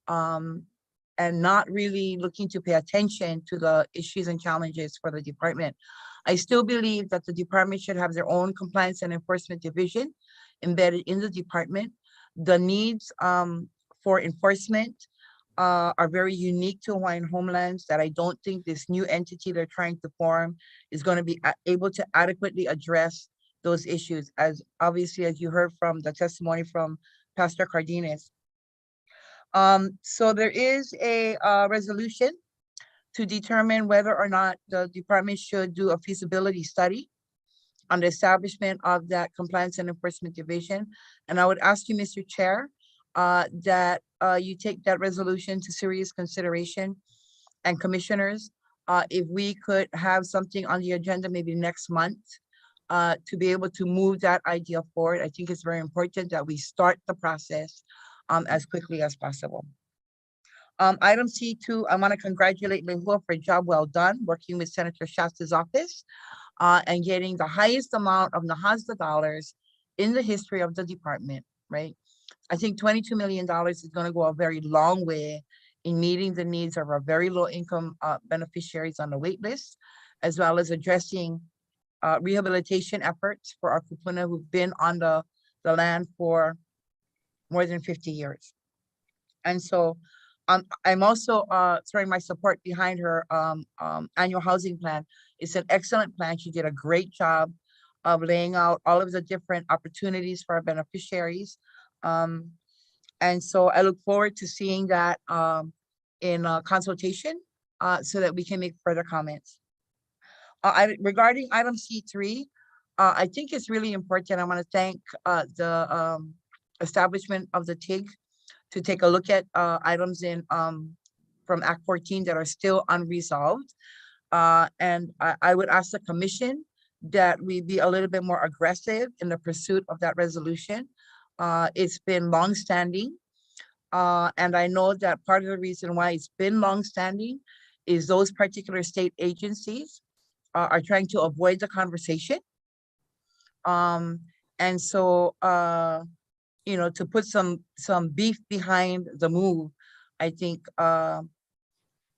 and not really looking to pay attention to the issues and challenges for the department. I still believe that the department should have their own compliance and enforcement division embedded in the department. The needs for enforcement are very unique to Hawaiian homelands, that I don't think this new entity they're trying to form is going to be able to adequately address those issues, as obviously, as you heard from the testimony from Pastor Cardenas. So there is a resolution to determine whether or not the department should do a feasibility study on the establishment of that compliance and enforcement division. And I would ask you, Mr. Chair, that you take that resolution to serious consideration. And commissioners, if we could have something on the agenda maybe next month to be able to move that idea forward. I think it's very important that we start the process as quickly as possible. Item C2, I want to congratulate Lehua for a job well done, working with Senator Shasta's office and getting the highest amount of NAHASDA dollars in the history of the department, right? I think $22 million is going to go a very long way in meeting the needs of our very low income beneficiaries on the wait list, as well as addressing rehabilitation efforts for our kupuna who've been on the land for more than 50 years. And so I'm also throwing my support behind her annual housing plan. It's an excellent plan. She did a great job of laying out all of the different opportunities for our beneficiaries. And so I look forward to seeing that in consultation so that we can make further comments. Regarding item C3, I think it's really important. I want to thank the establishment of the TIG to take a look at items in from Act 14 that are still unresolved. And I would ask the commission that we be a little bit more aggressive in the pursuit of that resolution. It's been longstanding. And I know that part of the reason why it's been longstanding is those particular state agencies are trying to avoid the conversation. And so, you know, to put some beef behind the move, I think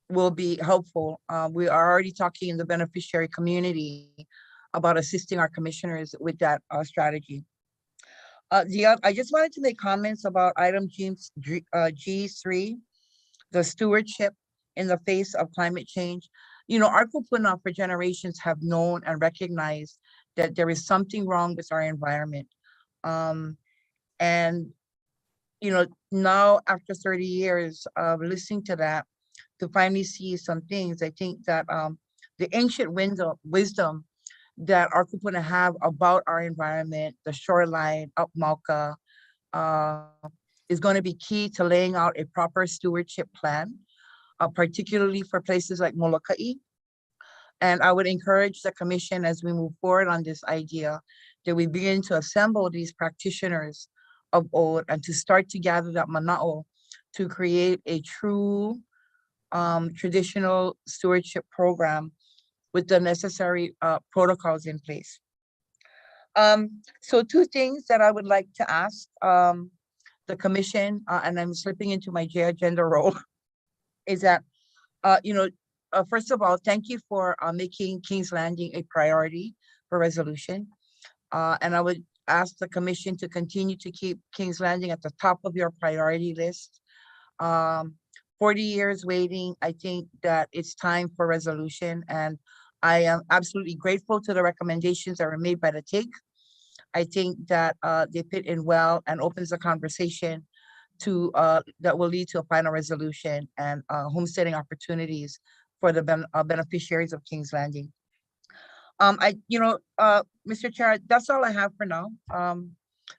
will be helpful. We are already talking in the beneficiary community about assisting our commissioners with that strategy. I just wanted to make comments about item G3, the stewardship in the face of climate change. You know, our kupuna for generations have known and recognized that there is something wrong with our environment. And, you know, now after 30 years of listening to that, to finally see some things, I think that the ancient wisdom that our kupuna have about our environment, the shoreline, up Mauka, is going to be key to laying out a proper stewardship plan, particularly for places like Molokai. And I would encourage the commission as we move forward on this idea that we begin to assemble these practitioners of old and to start to gather that mana'o to create a true traditional stewardship program with the necessary protocols in place. So two things that I would like to ask the commission, and I'm slipping into my J agenda role, is that, first of all, thank you for making King's Landing a priority for resolution. And I would ask the commission to continue to keep King's Landing at the top of your priority list. 40 years waiting, I think that it's time for resolution, and I am absolutely grateful to the recommendations that were made by the TIG. I think that they fit in well and opens a conversation to that will lead to a final resolution and homesteading opportunities for the beneficiaries of King's Landing. Mr. Chair, that's all I have for now.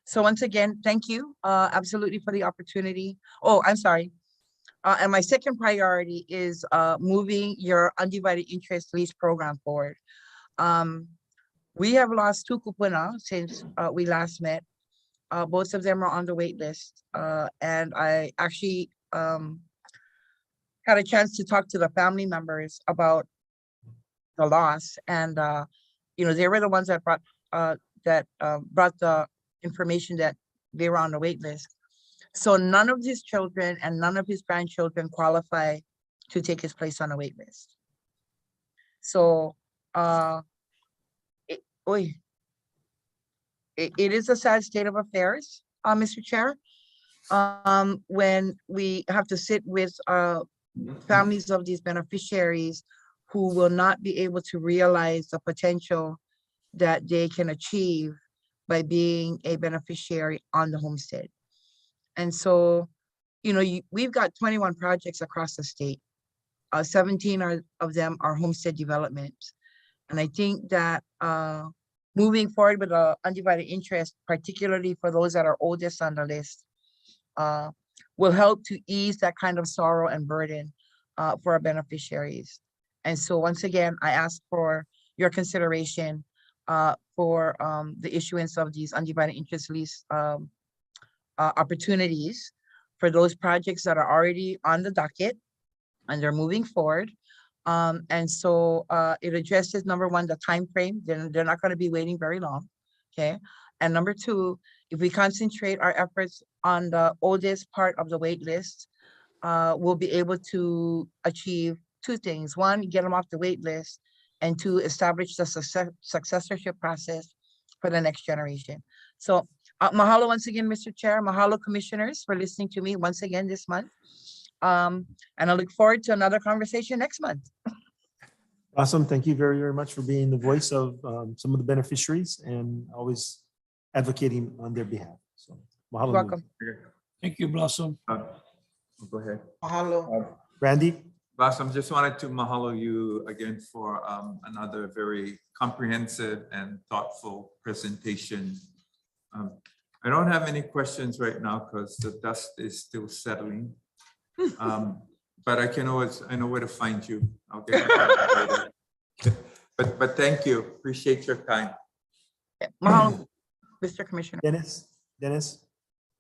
So once again, thank you absolutely for the opportunity. Oh, I'm sorry. And my second priority is moving your undivided interest lease program forward. We have lost 2 kupuna since we last met. Both of them are on the wait list. And I actually had a chance to talk to the family members about the loss. And, they were the ones that brought the information that they were on the wait list. So none of his children and none of his grandchildren qualify to take his place on a wait list. So it is a sad state of affairs, Mr. Chair, when we have to sit with families of these beneficiaries who will not be able to realize the potential that they can achieve by being a beneficiary on the homestead. And so, we've got 21 projects across the state. 17 of them are homestead developments. And I think that moving forward with the undivided interest, particularly for those that are oldest on the list, will help to ease that kind of sorrow and burden for our beneficiaries. And so once again, I ask for your consideration for the issuance of these undivided interest lease opportunities for those projects that are already on the docket and they're moving forward. And so it addresses, number one, the time frame. They're not going to be waiting very long. Okay. And number two, if we concentrate our efforts on the oldest part of the wait list, we'll be able to achieve 2 things. 1, get them off the wait list, and 2, establish the successorship process for the next generation. So mahalo once again, Mr. Chair. Mahalo, commissioners, for listening to me once again this month. And I look forward to another conversation next month. Awesome. Thank you very, very much for being the voice of some of the beneficiaries and always advocating on their behalf. So, mahalo. Welcome. Thank you, Blossom. Go ahead. Mahalo. Randy? Blossom, just wanted to mahalo you again for another very comprehensive and thoughtful presentation. I don't have any questions right now because the dust is still settling. But I know where to find you. I'll get you. But thank you. Appreciate your time. Mahalo, Mr. Commissioner. Dennis?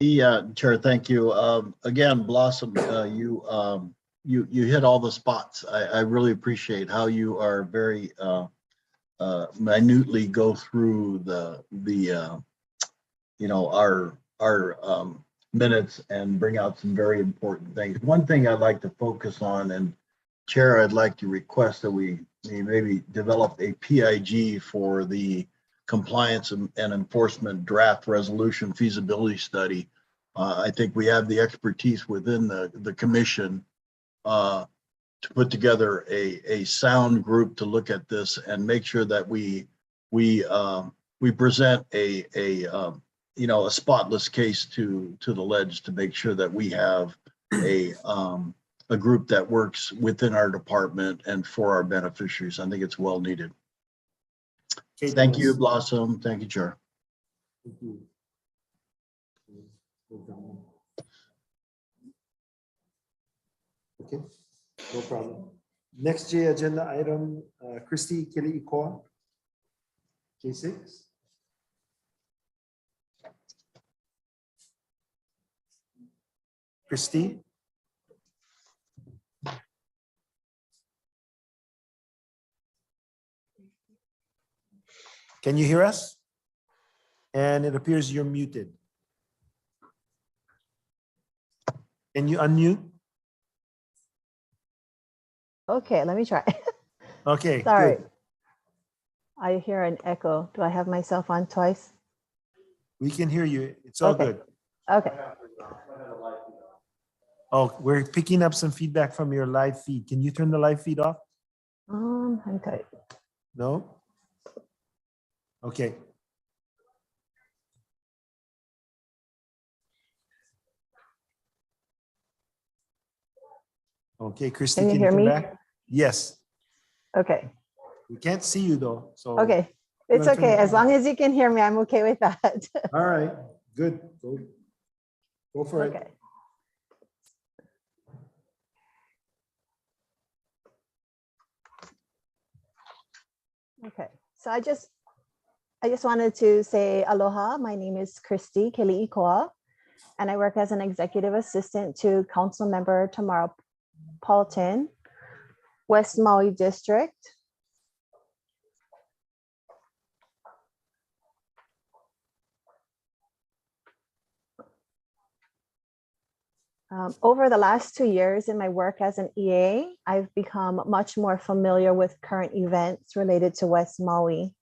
Yeah, Chair, thank you. Again, Blossom, you hit all the spots. I really appreciate how you are very minutely go through our minutes and bring out some very important things. One thing I'd like to focus on, and Chair, I'd like to request that we maybe develop a PIG for the compliance and enforcement draft resolution feasibility study. I think we have the expertise within the commission to put together a sound group to look at this and make sure that we present a spotless case to the ledge to make sure that we have a group that works within our department and for our beneficiaries. I think it's well needed. Okay, Thank you, Dennis. Blossom. Thank you, Chair. Thank you. Okay, no problem. Next J agenda item, Christy Kiliikoa, J6. Christy? Can you hear us? And it appears you're muted. Can you unmute? Okay, let me try. Okay, Sorry. good. I hear an echo. Do I have myself on twice? We can hear you. It's all Okay. good. Okay. Oh, we're picking up some feedback from your live feed. Can you turn the live feed off? I'm tight. No? Okay. Okay, Christy, Can you can hear you come me? back? Yes. Okay. We can't see you though, so. Okay. you It's wanna turn okay. the As camera long on? as you can hear me, I'm okay with that. All right, good. Go for it. Okay. Okay. So I just wanted to say aloha. My name is Christy Keli'ikoa, and I work as an executive assistant to Council Member Tamara Paulton, West Maui District. Over the last 2 years in my work as an EA, I've become much more familiar with current events related to West Maui.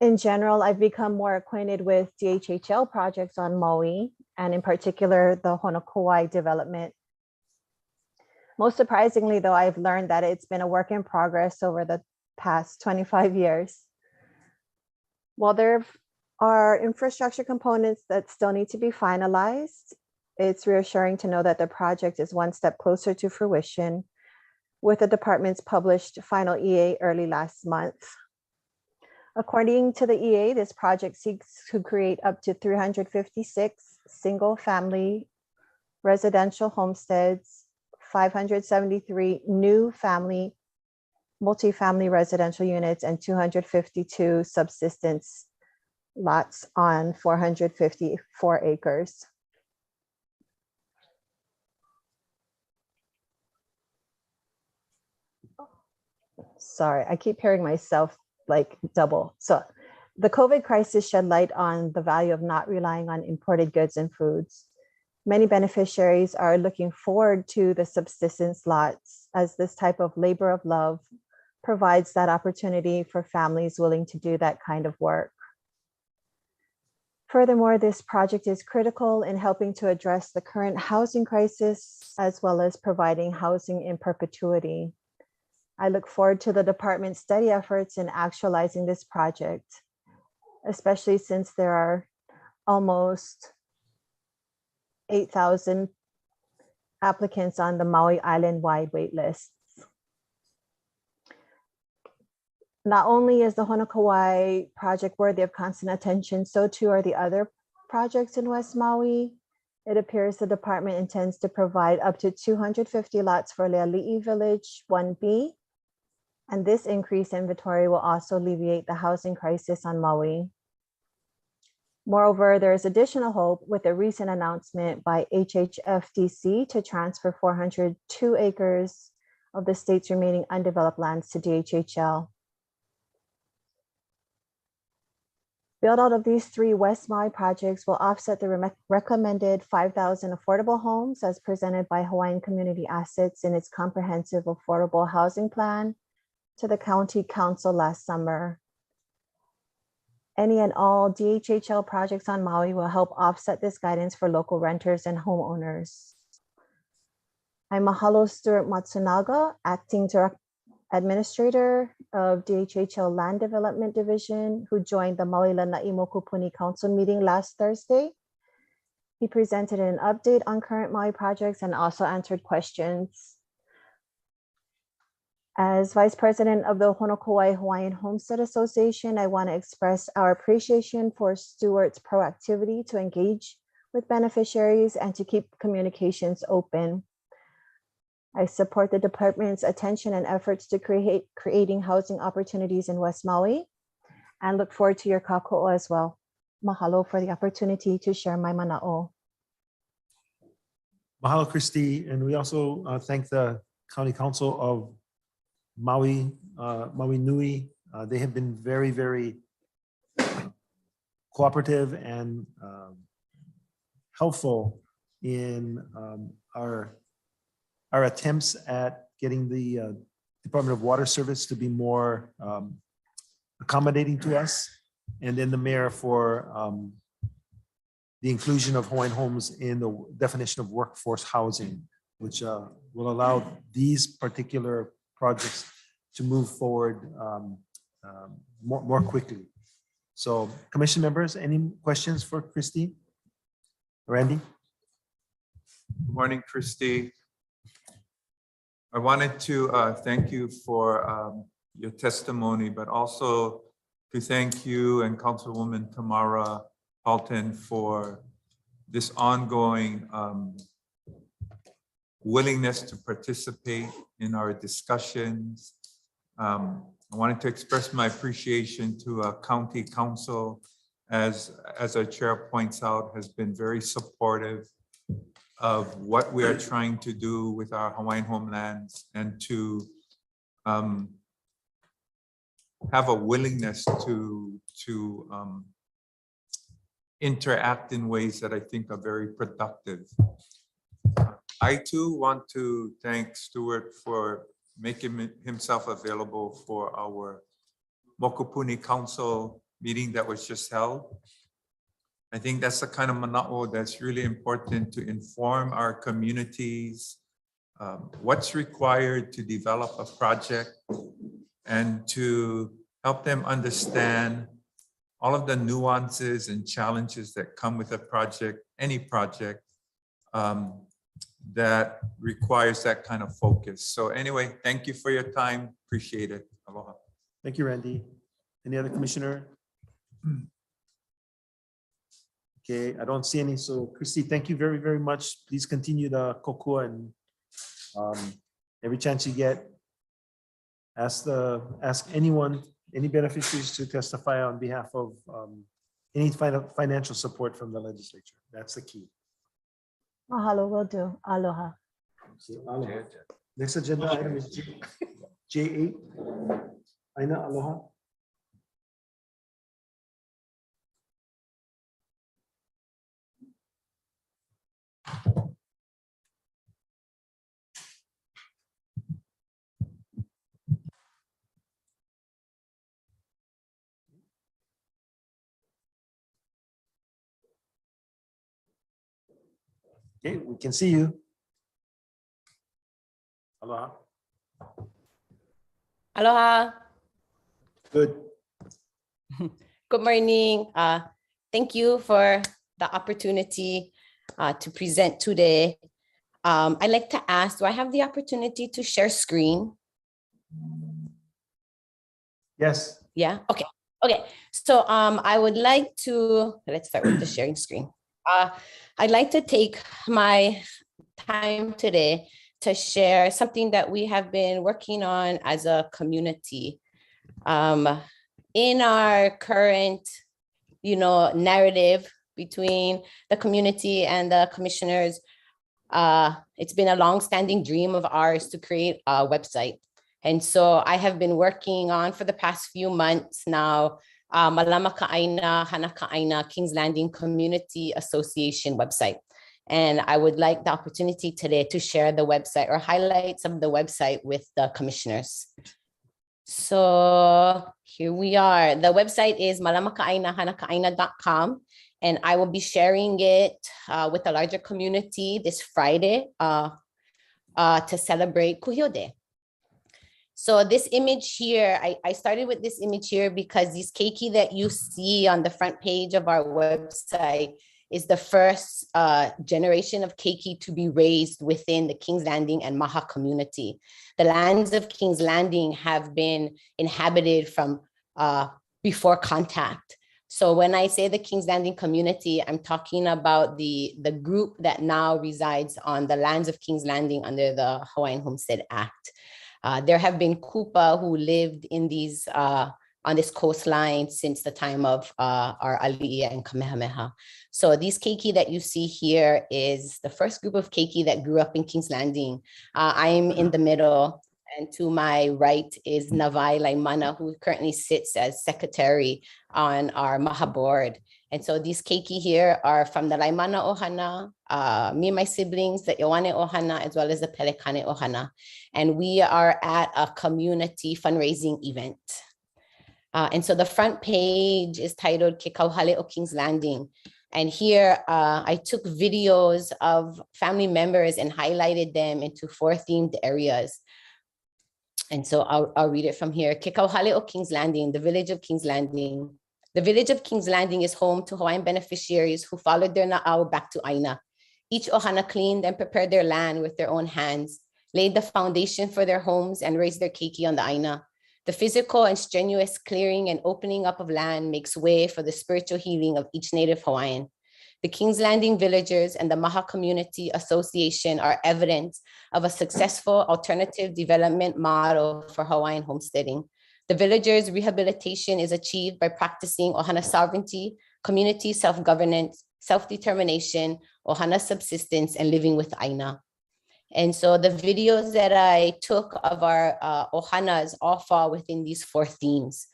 In general, I've become more acquainted with DHHL projects on Maui, and in particular, the Honokowai development. Most surprisingly, though, I've learned that it's been a work in progress over the past 25 years. While there are infrastructure components that still need to be finalized, it's reassuring to know that the project is one step closer to fruition, with the department's published final EA early last month. According to the EA, this project seeks to create up to 356 single-family residential homesteads, 573 new multifamily residential units, and 252 subsistence lots on 454 acres. Sorry, I keep hearing myself like double. So the COVID crisis shed light on the value of not relying on imported goods and foods. Many beneficiaries are looking forward to the subsistence lots, as this type of labor of love provides that opportunity for families willing to do that kind of work. Furthermore, this project is critical in helping to address the current housing crisis, as well as providing housing in perpetuity. I look forward to the department's steady efforts in actualizing this project, especially since there are almost 8,000 applicants on the Maui Island-wide wait lists. Not only is the Honokowai project worthy of constant attention, so too are the other projects in West Maui. It appears the department intends to provide up to 250 lots for Leali'i Village 1B, and this increased inventory will also alleviate the housing crisis on Maui. Moreover, there is additional hope with a recent announcement by HHFDC to transfer 402 acres of the state's remaining undeveloped lands to DHHL. Build out of these 3 West Maui projects will offset the recommended 5,000 affordable homes as presented by Hawaiian Community Assets in its comprehensive affordable housing plan to the County Council last summer. Any and all DHHL projects on Maui will help offset this guidance for local renters and homeowners. I mahalo Stuart Matsunaga, Acting Administrator of DHHL Land Development Division, who joined the Maui Lanai Mokupuni Council meeting last Thursday. He presented an update on current Maui projects and also answered questions. As Vice President of the Honokowai Hawaiian Homestead Association, I want to express our appreciation for Stuart's proactivity to engage with beneficiaries and to keep communications open. I support the department's attention and efforts to creating housing opportunities in West Maui and look forward to your kāko'o as well. Mahalo for the opportunity to share my mana'o. Mahalo, Christy. And we also thank the County Council of Maui Nui. They have been very, very cooperative and helpful in our attempts at getting the Department of Water Service to be more accommodating to us, and then the mayor for the inclusion of Hawaiian homes in the definition of workforce housing, which will allow these particular projects to move forward more quickly. So commission members, any questions for Christy? Randy? Good morning, Christy. I wanted to thank you for your testimony, but also to thank you and Councilwoman Tamara Halton for this ongoing willingness to participate in our discussions. I wanted to express my appreciation to County Council, as our chair points out, has been very supportive of what we are trying to do with our Hawaiian homelands, and to have a willingness to interact in ways that I think are very productive. I too want to thank Stuart for making himself available for our Mokopuni Council meeting that was just held. I think that's the kind of mana'o that's really important to inform our communities what's required to develop a project, and to help them understand all of the nuances and challenges that come with a project, any project that requires that kind of focus. So anyway, thank you for your time. Appreciate it. Aloha. Thank you, Randy. Any other commissioner? Okay, I don't see any. So Christy, thank you very, very much. Please continue the kokua, and every chance you get, ask anyone, any beneficiaries to testify on behalf of any financial support from the legislature. That's the key. Mahalo, will do. Aloha. Aloha. Next agenda item is J8. Aina, aloha. Okay, we can see you. Aloha. Aloha. Good. Good morning. Thank you for the opportunity to present today. I'd like to ask, do I have the opportunity to share screen? Yes. Yeah, okay. Okay, so I would like to, let's start with the sharing screen. I'd like to take my time today to share something that we have been working on as a community. In our current, narrative between the community and the commissioners, it's been a long-standing dream of ours to create a website. And so I have been working on, for the past few months now, Malama Ka'aina, Hana Ka'aina, Kings Landing Community Association website. And I would like the opportunity today to share the website or highlight some of the website with the commissioners. So here we are. The website is malamaka'ainahanaka'aina.com, and I will be sharing it with the larger community this Friday to celebrate Kuhio Day. So this image here, I started with this image here because this keiki that you see on the front page of our website is the first generation of keiki to be raised within the Kings Landing and Maha community. The lands of Kings Landing have been inhabited from before contact. So when I say the Kings Landing community, I'm talking about the group that now resides on the lands of Kings Landing under the Hawaiian Homestead Act. There have been kupa who lived in these on this coastline since the time of our Ali'i and Kamehameha. So these keiki that you see here is the first group of keiki that grew up in Kings Landing. I'm in the middle, And to my right is Navai Laimana, who currently sits as secretary on our Maha board. And so these keiki here are from the Laimana Ohana, me and my siblings, the Ioane Ohana, as well as the Pelekane Ohana. And we are at a community fundraising event. And so the front page is titled Kekauhale o King's Landing. And here I took videos of family members and highlighted them into 4 themed areas. And so I'll read it from here. Kekauhale o King's Landing, the village of King's Landing. The village of King's Landing is home to Hawaiian beneficiaries who followed their na'au back to Aina. Each ohana cleaned and prepared their land with their own hands, laid the foundation for their homes, and raised their keiki on the Aina. The physical and strenuous clearing and opening up of land makes way for the spiritual healing of each native Hawaiian. The King's Landing villagers and the Maha Community Association are evidence of a successful alternative development model for Hawaiian homesteading. The villagers' rehabilitation is achieved by practicing ohana sovereignty, community self-governance, self-determination, ohana subsistence, and living with Aina. And so the videos that I took of our ohanas all fall within these 4 themes.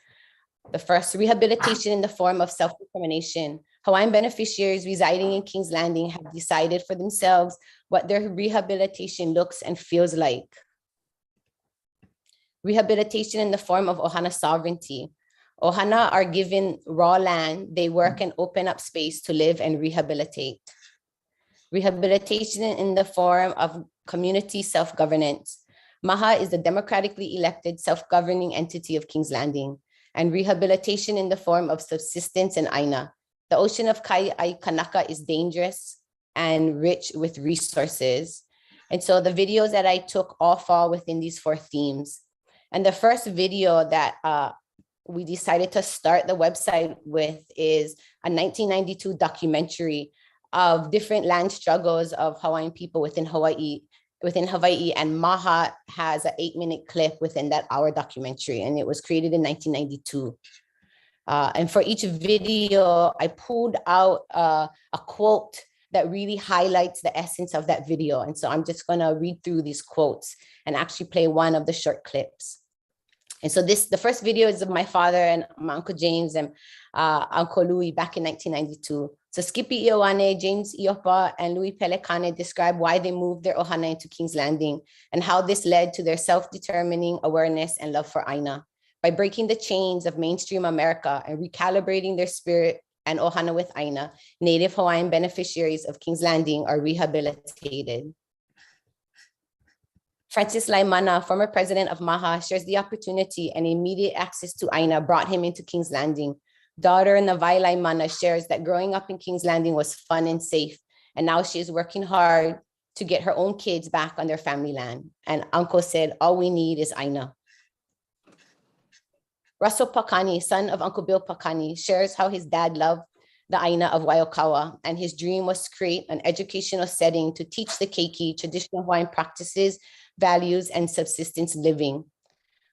The first, rehabilitation in the form of self-determination. Hawaiian beneficiaries residing in King's Landing have decided for themselves what their rehabilitation looks and feels like. Rehabilitation in the form of ohana sovereignty. Ohana are given raw land, they work and open up space to live and rehabilitate. Rehabilitation in the form of community self-governance. Maha is the democratically elected self-governing entity of King's Landing, and rehabilitation in the form of subsistence and Aina. The ocean of Kai'ai Kanaka is dangerous and rich with resources. And so the videos that I took all fall within these 4 themes. And the first video that we decided to start the website with is a 1992 documentary of different land struggles of Hawaiian people within Hawaii, and Maha has an 8-minute clip within that hour documentary, and it was created in 1992. And for each video, I pulled out a quote that really highlights the essence of that video. And so I'm just gonna read through these quotes and actually play one of the short clips. And so the first video is of my father and my Uncle James and Uncle Louis back in 1992. So Skippy Ioane, James Iopa, and Louis Pelekane describe why they moved their ohana into King's Landing and how this led to their self-determining awareness and love for Aina. By breaking the chains of mainstream America and recalibrating their spirit and ohana with Aina, Native Hawaiian beneficiaries of King's Landing are rehabilitated. Francis Laimana, former president of Maha, shares the opportunity and immediate access to Aina brought him into King's Landing. Daughter Navai Laimana shares that growing up in King's Landing was fun and safe, and now she is working hard to get her own kids back on their family land. And Uncle said, all we need is Aina. Russell Pakani, son of Uncle Bill Pakani, shares how his dad loved the Aina of Waiokawa, and his dream was to create an educational setting to teach the keiki, traditional Hawaiian practices, values, and subsistence living.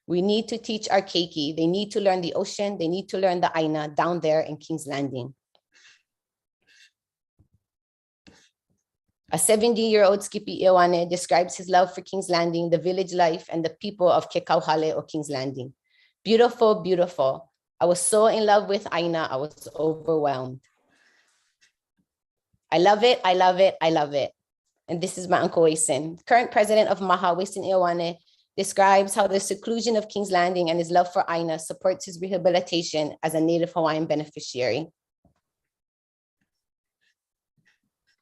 We need to teach our keiki. They need to learn the ocean. They need to learn the Aina down there in King's Landing. A 70-year-old Skippy Ioane describes his love for King's Landing, the village life, and the people of Kekauhale or King's Landing. Beautiful, beautiful. I was so in love with Aina, I was overwhelmed. I love it, I love it, I love it. And this is my Uncle Wason. Current president of Maha, Wason Ioane, describes how the seclusion of King's Landing and his love for Aina supports his rehabilitation as a Native Hawaiian beneficiary.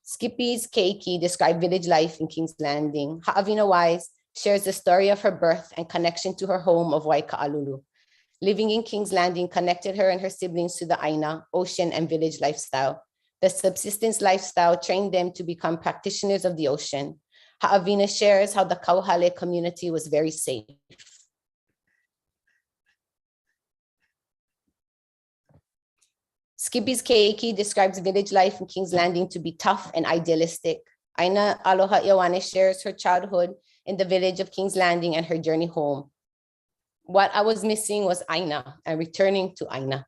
Skippy's keiki described village life in King's Landing. Ha'awina Wise shares the story of her birth and connection to her home of Waika'alulu. Living in King's Landing connected her and her siblings to the Aina, ocean, and village lifestyle. The subsistence lifestyle trained them to become practitioners of the ocean. Ha'awina shares how the Kauhale community was very safe. Skippy's keiki describes village life in King's Landing to be tough and idealistic. Aina Aloha Ioane shares her childhood in the village of King's Landing and her journey home. What I was missing was Aina and returning to Aina.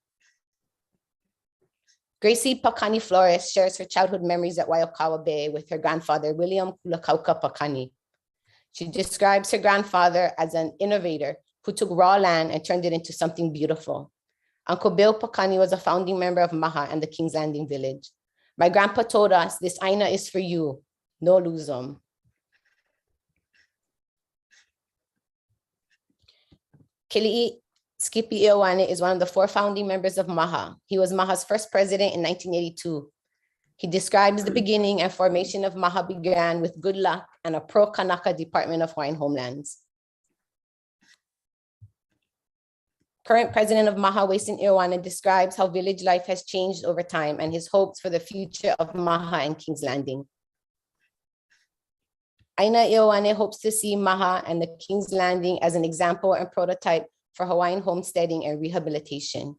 Gracie Pakani Flores shares her childhood memories at Waiokawa Bay with her grandfather, William Kulakauka Pakani. She describes her grandfather as an innovator who took raw land and turned it into something beautiful. Uncle Bill Pakani was a founding member of Maha and the King's Landing Village. My grandpa told us, this aina is for you, no lose 'em. Kili'i Skippy Ioane is one of the 4 founding members of Maha. He was Maha's first president in 1982. He describes the beginning and formation of Maha began with good luck and a pro-Kanaka Department of Hawaiian Homelands. Current president of Maha, Wason Ioane, describes how village life has changed over time and his hopes for the future of Maha and King's Landing. Aina Ioane hopes to see Maha and the King's Landing as an example and prototype for Hawaiian homesteading and rehabilitation.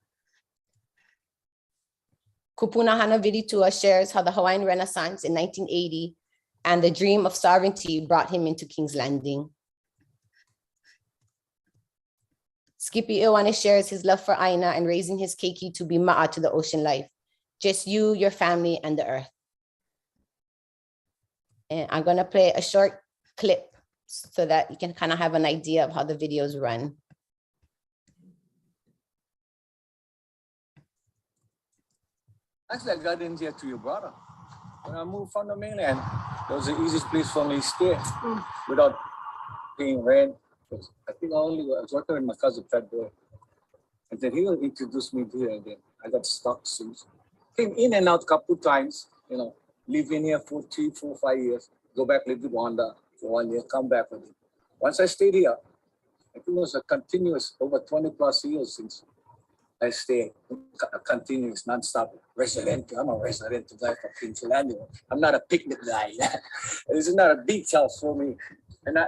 Kupuna Hana Vilitua shares how the Hawaiian Renaissance in 1980 and the dream of sovereignty brought him into King's Landing. Skippy Ioane shares his love for Aina and raising his keiki to be ma'a to the ocean life. Just you, your family, and the earth. And I'm gonna play a short clip so that you can kind of have an idea of how the videos run. Actually, I got in here to your brother. When I moved from the mainland, that was the easiest place for me to stay without paying rent. I think I was working with my cousin Fred Boy. And then he introduced me here, and then I got stuck since. Came in and out a couple times, you know, live in here for 3, 4, 5 years, go back, live with Wanda for 1 year, come back with him. Once I stayed here, I think it was a continuous over 20 plus years since I stayed, a continuous, nonstop resident. I'm a resident guy from King's Landing. I'm not a picnic guy. This is not a beach house for me. And I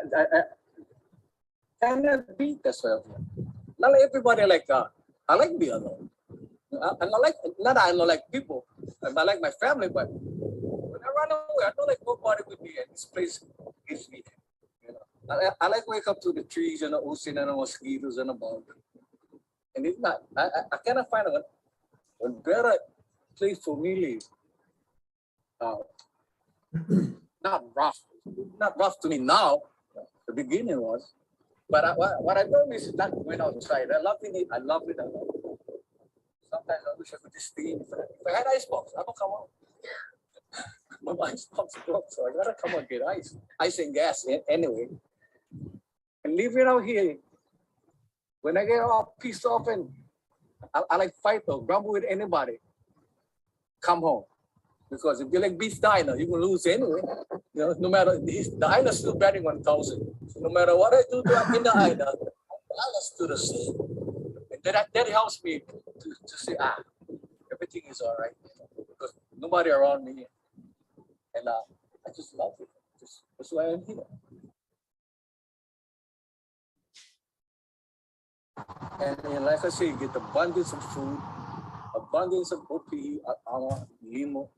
cannot beat this way. Not like everybody like that. I like being alone. I don't like people. I like my family, but when I run away, I don't like nobody with me, and this place gives me. You know, I like wake up to the trees and the ocean and the mosquitoes and the bugs. And it's not. I cannot find a better place for me to live. Not rough to me now. The beginning was. But what I don't miss is not going outside. I love it. I love it. Sometimes I wish I could just stay in. If I had icebox, I don't come out. My icebox broke, so I gotta come out and get ice and gas anyway. And living out here, when I get all pissed off and I like fight or grumble with anybody, come home. Because if you like beef diner, you're gonna lose anyway. You know, no matter the diner's still betting 1,000. So no matter what I do in the diner, I'll do the same. And that helps me to say, everything is all right. Because nobody around me. And I just love it. That's why I'm here. And like I say, you get abundance of food, abundance of OPE, limo,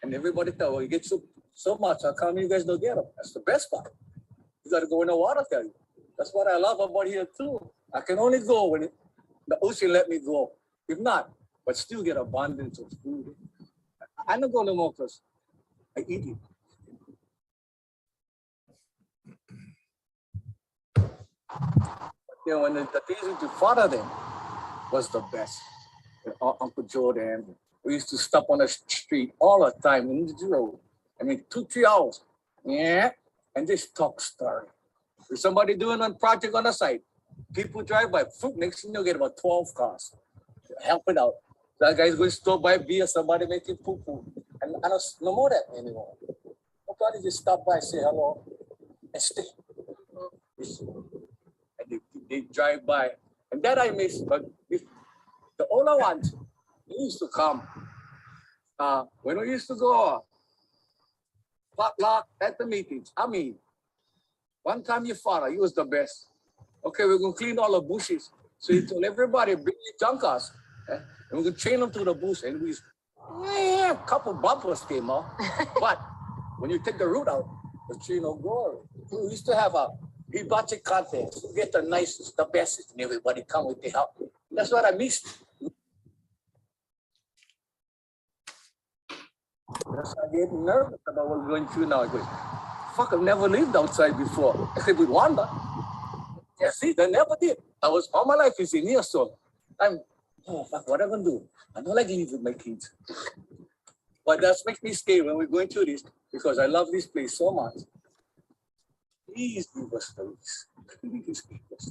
and everybody tell you get so much. How come you guys don't get them? That's the best part. You got to go in the water, tell you. That's what I love about here too. I can only go when the ocean let me go. If not, but still get abundance of food. I don't go no more because I eat it. You know, when the days to father them was the best. Uncle Jordan, we used to stop on the street all the time in the road. I mean, 2-3 hours. Yeah, and just talk story. If somebody doing a project on the site, people drive by. Next thing you'll get about 12 cars. Help it out. That guy's going to store by beer, somebody making poo-poo. And I don't no more that anymore. Nobody just stop by, say hello, and stay. And they drive by. And that I miss. But if the older ones, they used to come. When we used to go potluck at the meetings, I mean, one time your father, he was the best. Okay, we're going to clean all the bushes. So he told everybody, bring your junkas. And we're going to chain them to the bush. And a couple bumpers came out. But when you take the root out, the tree no grow. We used to have a hibachi contest. You get the nicest, the bestest, and everybody come with the help. That's what I missed. That's why I get nervous about what we're going through now. fuck, I've never lived outside before, except with Wanda. That's it, I never did. All my life is in here, so oh, fuck, what am I gonna do? I don't like living with my kids. But that makes me scared when we're going through this, because I love this place so much. Please give us space. Please give us.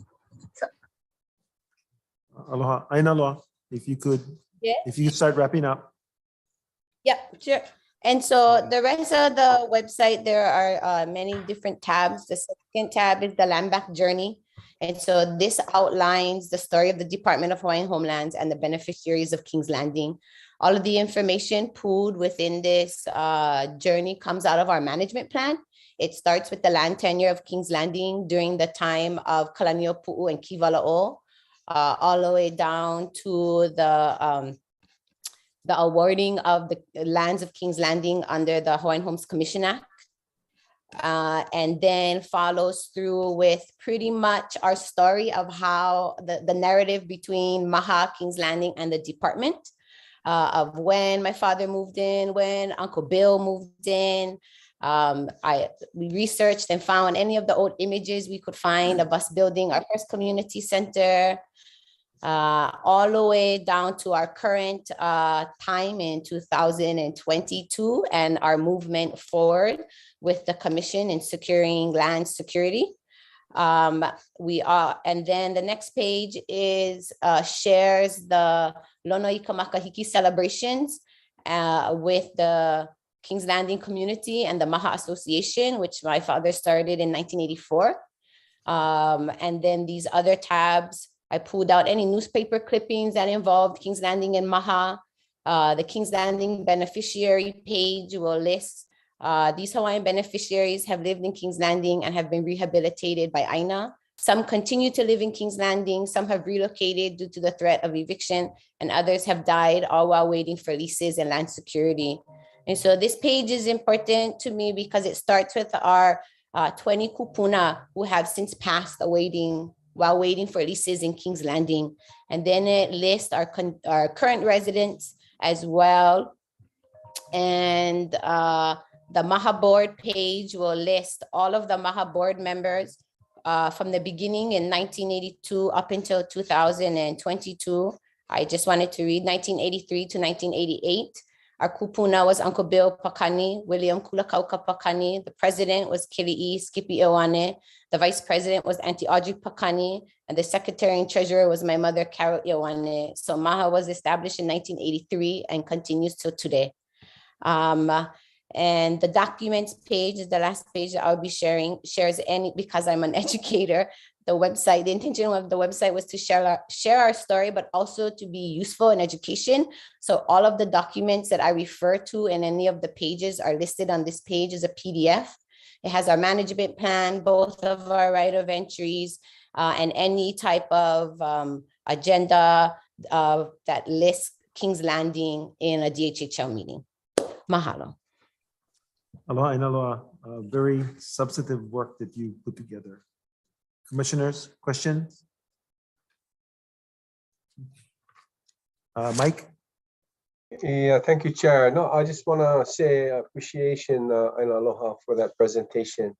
Aloha, Aina Loa, if you could start wrapping up. Yep, sure. And so the rest of the website, there are many different tabs. The second tab is the land back journey. And so this outlines the story of the Department of Hawaiian Homelands and the beneficiaries of King's Landing. All of the information pooled within this journey comes out of our management plan. It starts with the land tenure of King's Landing during the time of Kalaniʻopuʻu and Kivala'o, all the way down to the awarding of the lands of King's Landing under the Hawaiian Homes Commission Act. And then follows through with pretty much our story of how the narrative between Maha, King's Landing, and the department, of when my father moved in, when Uncle Bill moved in. We researched and found any of the old images we could find of us building our first community center, all the way down to our current time in 2022 and our movement forward with the commission in securing land security. And then the next page is shares the Lonoika Makahiki celebrations with the King's Landing community and the Maha Association, which my father started in 1984. And then these other tabs, I pulled out any newspaper clippings that involved King's Landing and Maha. The King's Landing beneficiary page will list these Hawaiian beneficiaries have lived in King's Landing and have been rehabilitated by Aina. Some continue to live in King's Landing, some have relocated due to the threat of eviction, and others have died, all while waiting for leases and land security. And so this page is important to me because it starts with our 20 kupuna who have since passed while waiting for leases in King's Landing. And then it lists our current residents as well. And the Maha board page will list all of the Maha board members from the beginning in 1982 up until 2022. I just wanted to read 1983 to 1988. Our kupuna was Uncle Bill Pakani, William Kulakauka Pakani. The president was Kili'i Skippy Iwane. The vice president was Auntie Audrey Pakani. And the secretary and treasurer was my mother, Carol Iwane. So Maha was established in 1983 and continues till today. And the documents page is the last page that I'll be sharing, because I'm an educator. The website, the intention of the website was to share our story, but also to be useful in education. So all of the documents that I refer to in any of the pages are listed on this page as a PDF. It has our management plan, both of our right of entries, and any type of agenda that lists King's Landing in a DHHL meeting. Mahalo. Aloha, Aina Loa. Very substantive work that you put together. Commissioners, questions? Mike? Yeah, thank you, Chair. No, I just want to say appreciation and aloha for that presentation.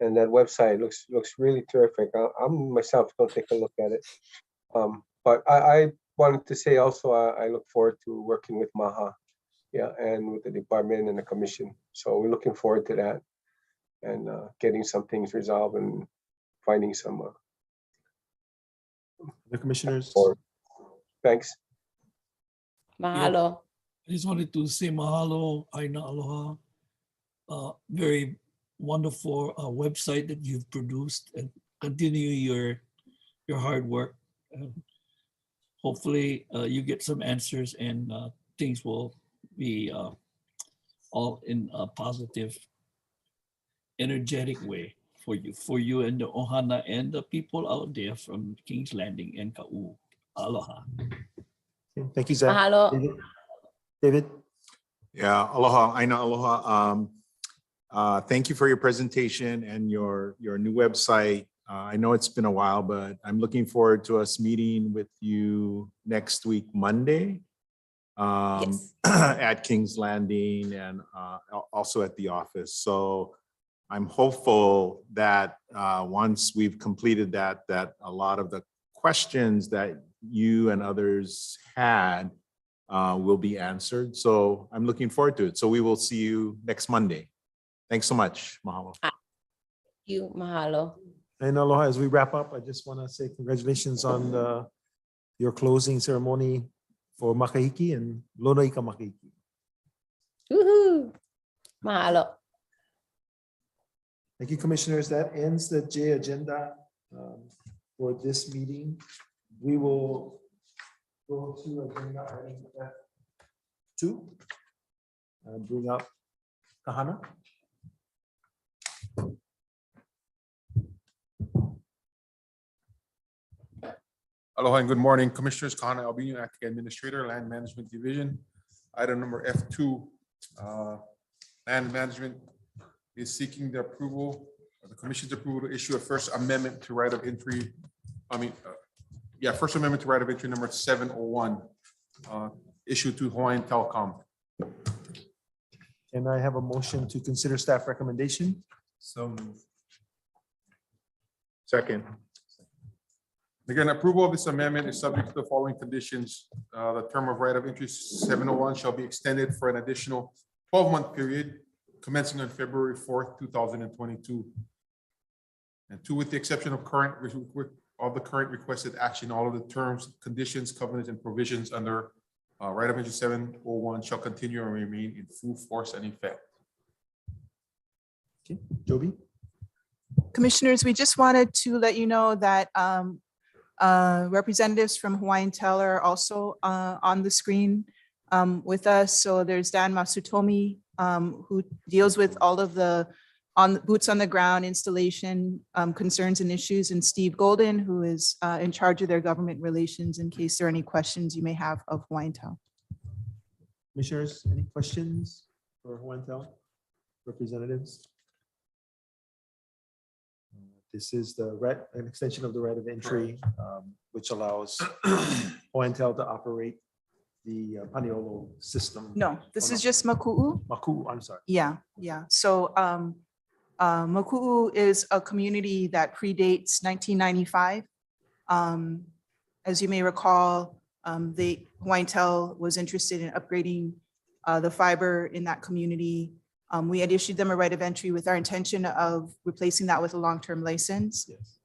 And that website looks really terrific. I'm myself going to take a look at it. But I wanted to say also, I look forward to working with Maha, and with the department and the commission. So we're looking forward to that and getting some things resolved and finding some. The commissioners. Thanks. Mahalo. I just wanted to say mahalo, Aina aloha. Very wonderful website that you've produced, and continue your hard work. Hopefully you get some answers and things will be all in a positive, energetic way for you and the ohana and the people out there from King's Landing and Ka'u. Aloha. Okay, thank you, Zach. Mahalo. David? Yeah, aloha, Aina aloha. Thank you for your presentation and your new website. I know it's been a while, but I'm looking forward to us meeting with you next week, Monday, Yes. at King's Landing and also at the office. So I'm hopeful that once we've completed that, that a lot of the questions that you and others had will be answered. So I'm looking forward to it. So we will see you next Monday. Thanks so much. Mahalo. You, mahalo. And aloha, as we wrap up, I just want to say congratulations on your closing ceremony for Makahiki and Lono Ika Makahiki. Woohoo. Mahalo. Thank you, commissioners. That ends the J agenda for this meeting. We will go to agenda item F2 and bring up Kahana. Aloha and good morning, Commissioners. Kahana Albino, Acting Administrator, Land Management Division. Item number F2, Land Management is seeking the approval, the Commission's approval to issue a first amendment to right of entry. First amendment to right of entry number 701, issued to Hawaiian Telecom. Can I have a motion to consider staff recommendation? So moved. Second. Again, approval of this amendment is subject to the following conditions. The term of right of entry 701 shall be extended for an additional 12-month period commencing on February 4th, 2022. And two, with the exception of the current requested action, all of the terms, conditions, covenants, and provisions under right of entry 701 shall continue and remain in full force and effect. Okay, Joby. Commissioners, we just wanted to let you know that representatives from Hawaiian Tel are also on the screen with us. So there's Dan Masutomi, who deals with all of the boots on the ground installation concerns and issues, and Steve Golden, who is in charge of their government relations, in case there are any questions you may have of Hawaiian Tel. Commissioners, any questions for Hawaiian Tel representatives? This is an extension of the right of entry, which allows Hawaiian Tel to operate the Paniolo system. No, this is just Maku'u. Maku'u, I'm sorry. Yeah. So Maku'u is a community that predates 1995. As you may recall, the Hawaiian Tel was interested in upgrading the fiber in that community. We had issued them a right of entry with our intention of replacing that with a long-term license. Yes.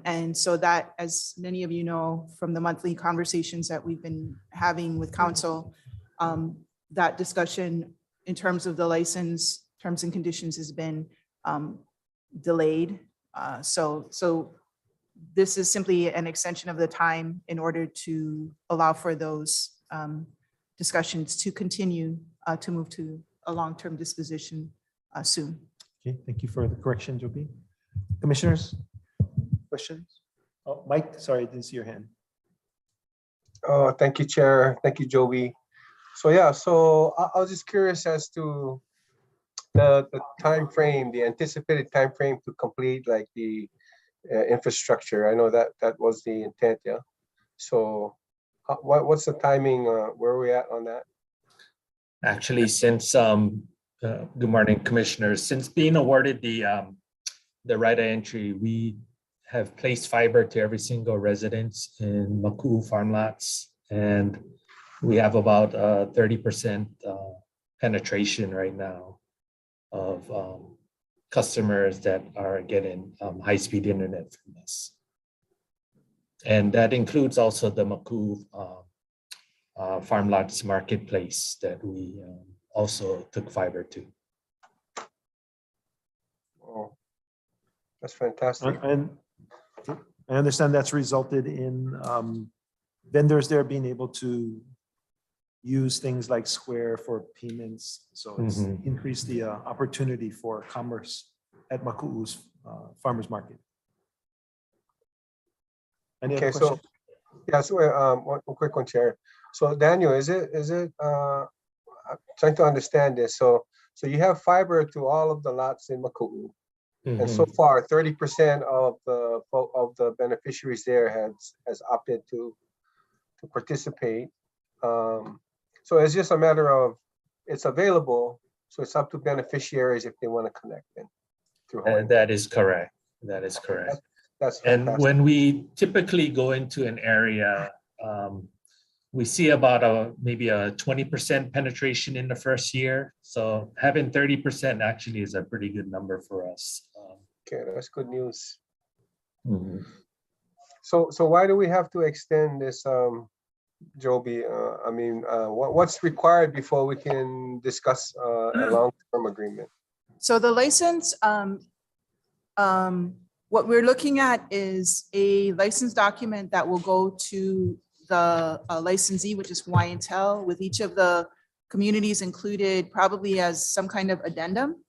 And so that, as many of you know, from the monthly conversations that we've been having with council, that discussion in terms of the license terms and conditions has been delayed. So this is simply an extension of the time in order to allow for those discussions to continue to move to a long-term disposition soon. Okay, thank you for the correction, Joby. Commissioners, questions? Oh, Mike, sorry, I didn't see your hand. Oh, thank you, Chair. Thank you, Joby. So yeah, I was just curious as to the time frame, the anticipated time frame to complete like the infrastructure. I know that was the intent, yeah. So what's the timing? Where are we at on that? Actually, since good morning, commissioners. Since being awarded the right of entry, we have placed fiber to every single residence in Maku'u farm lots, and we have about 30% penetration right now of customers that are getting high-speed internet from us. And that includes also the Maku'u farm lots marketplace that we also took fiber to. Oh, that's fantastic. And I understand that's resulted in vendors there being able to use things like Square for payments. So it's increased the opportunity for commerce at Maku'u's farmers market. Any other Okay, so questions? yeah, so one quick one, Chair. So Daniel, is it I'm trying to understand this. So you have fiber to all of the lots in Maku'u, and so far 30% of the beneficiaries there has opted to participate. So it's just a matter of it's available. So it's up to beneficiaries if they want to connect in. through Hawaiian. That is correct. That is correct. That's And fantastic. when we typically go into an area, we see about maybe a 20% penetration in the first year. So having 30% actually is a pretty good number for us. Okay, that's good news. Mhm. So why do we have to extend this, Joby? I mean, what's required before we can discuss a long-term agreement? So the license, what we're looking at is a license document that will go to the licensee, which is Hawaiian Tel, with each of the communities included probably as some kind of addendum.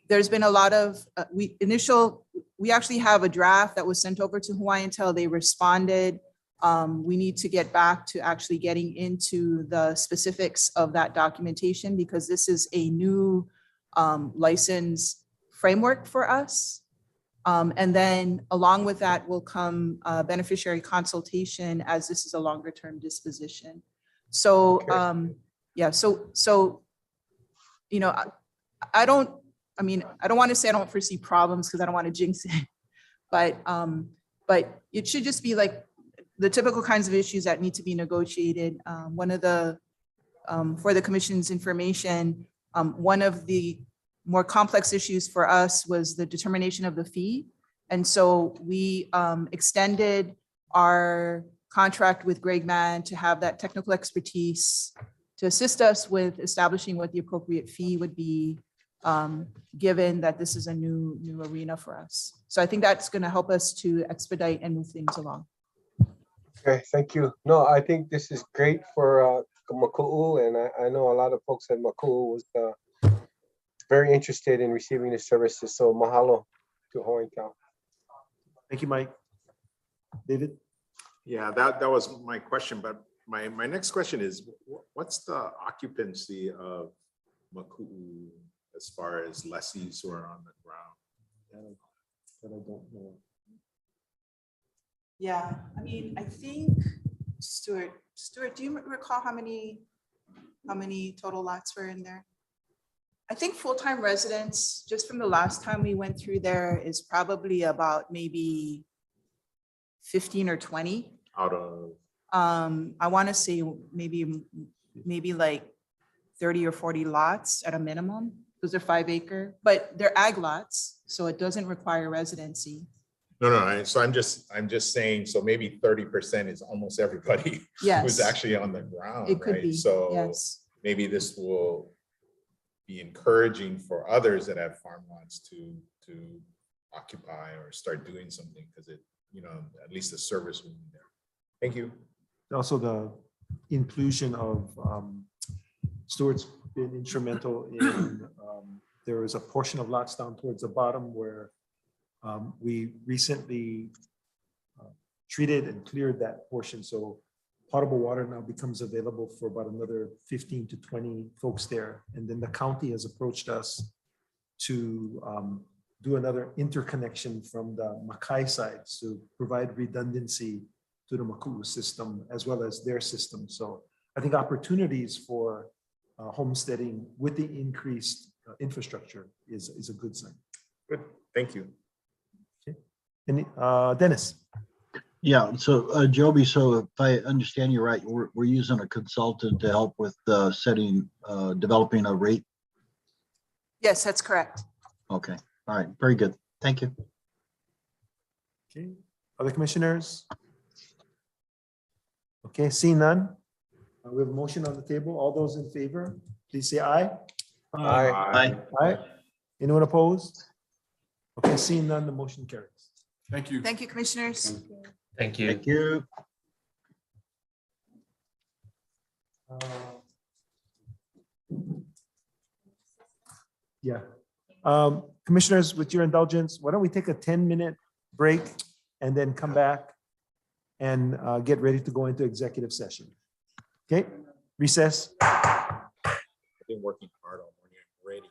There's been a lot of, we actually have a draft that was sent over to Hawaiian Tel. They responded. We need to get back to actually getting into the specifics of that documentation because this is a new license framework for us. And then along with that will come beneficiary consultation as this is a longer term disposition. So, yeah, so, you know, I don't want to say I don't foresee problems because I don't want to jinx it, but it should just be like the typical kinds of issues that need to be negotiated. One of the, for the commission's information, one of the more complex issues for us was the determination of the fee. And so we extended our contract with Greg Mann to have that technical expertise to assist us with establishing what the appropriate fee would be, given that this is a new arena for us. So I think that's going to help us to expedite and move things along. Okay, thank you. No, I think this is great for Maku'u, and I know a lot of folks at Maku'u was very interested in receiving the services. So mahalo to Hawaiian Tel. Thank you, Mike. David? Yeah, that was my question, but my next question is, what's the occupancy of Maku'u as far as lessees who are on the ground? That I don't know. Yeah, I mean, I think, Stuart, do you recall how many total lots were in there? I think full-time residents, just from the last time we went through there, is probably about maybe 15 or 20. Out of? I want to say maybe like 30 or 40 lots at a minimum. Those are 5 acre, but they're ag lots, so it doesn't require residency. No. So I'm just saying, so maybe 30% is almost everybody Yes. who's actually on the ground, It could right? be, So yes. maybe this will be encouraging for others that have farm lots to occupy or start doing something because it, at least the service will be there. Thank you. Also the inclusion of Stuart's been instrumental in, there is a portion of lots down towards the bottom where we recently treated and cleared that portion. So potable water now becomes available for about another 15 to 20 folks there. And then the county has approached us to do another interconnection from the Makai side to provide redundancy to the Maku'u system as well as their system. So I think opportunities for homesteading with the increased infrastructure is a good sign. Good, thank you. Okay, and Dennis. Yeah, so Joby, so if I understand you right, we're using a consultant to help with developing a rate. Yes, that's correct. Okay, all right, very good. Thank you. Okay, other commissioners? Okay, seeing none. We have a motion on the table. All those in favor, please say aye. Aye. Aye. Anyone opposed? Okay, seeing none, the motion carries. Thank you. Thank you, commissioners. Thank you. Thank you. Yeah. Commissioners, with your indulgence, why don't we take a 10-minute break and then come back and get ready to go into executive session. Okay, recess. I've been working hard all morning. I'm ready.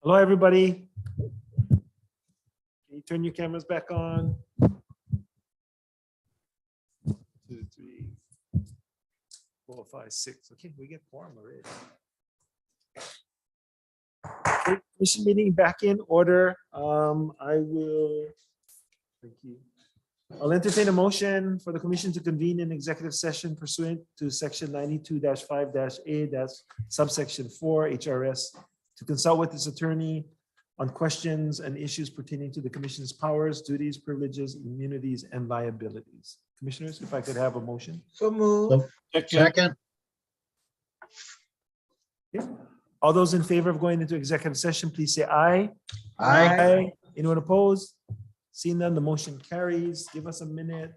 Hello, everybody. Can you turn your cameras back on? 2, 3, 4, 5, 6. Okay, we get quorum already. Okay, commission meeting back in order. I will, thank you. I'll entertain a motion for the commission to convene an executive session pursuant to section 92-5-A subsection 4 HRS to consult with its attorney on questions and issues pertaining to the commission's powers, duties, privileges, immunities, and liabilities. Commissioners, if I could have a motion. So move. Second, Okay. All those in favor of going into executive session, please say aye. Aye. Anyone opposed? Seeing none, the motion carries. Give us a minute.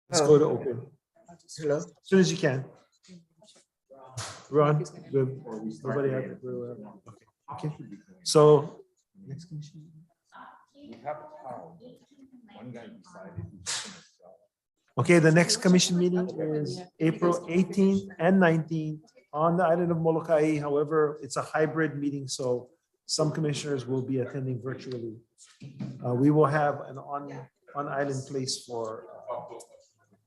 Let's go to open. Hello? As soon as you can. Ron, good. Nobody have it? Okay. So. Next commission. Okay, the next commission meeting is April 18th and 19th on the island of Molokai. However, it's a hybrid meeting, so some commissioners will be attending virtually. We will have an on-island place for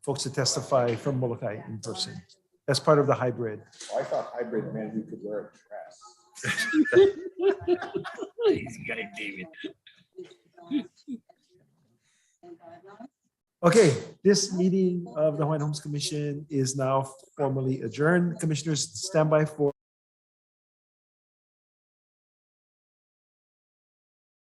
folks to testify from Molokai in person. That's part of the hybrid. Oh, I thought hybrid meant you could wear a dress. This guy, David. Okay, this meeting of the Hawaiian Homes Commission is now formally adjourned. Commissioners, stand by for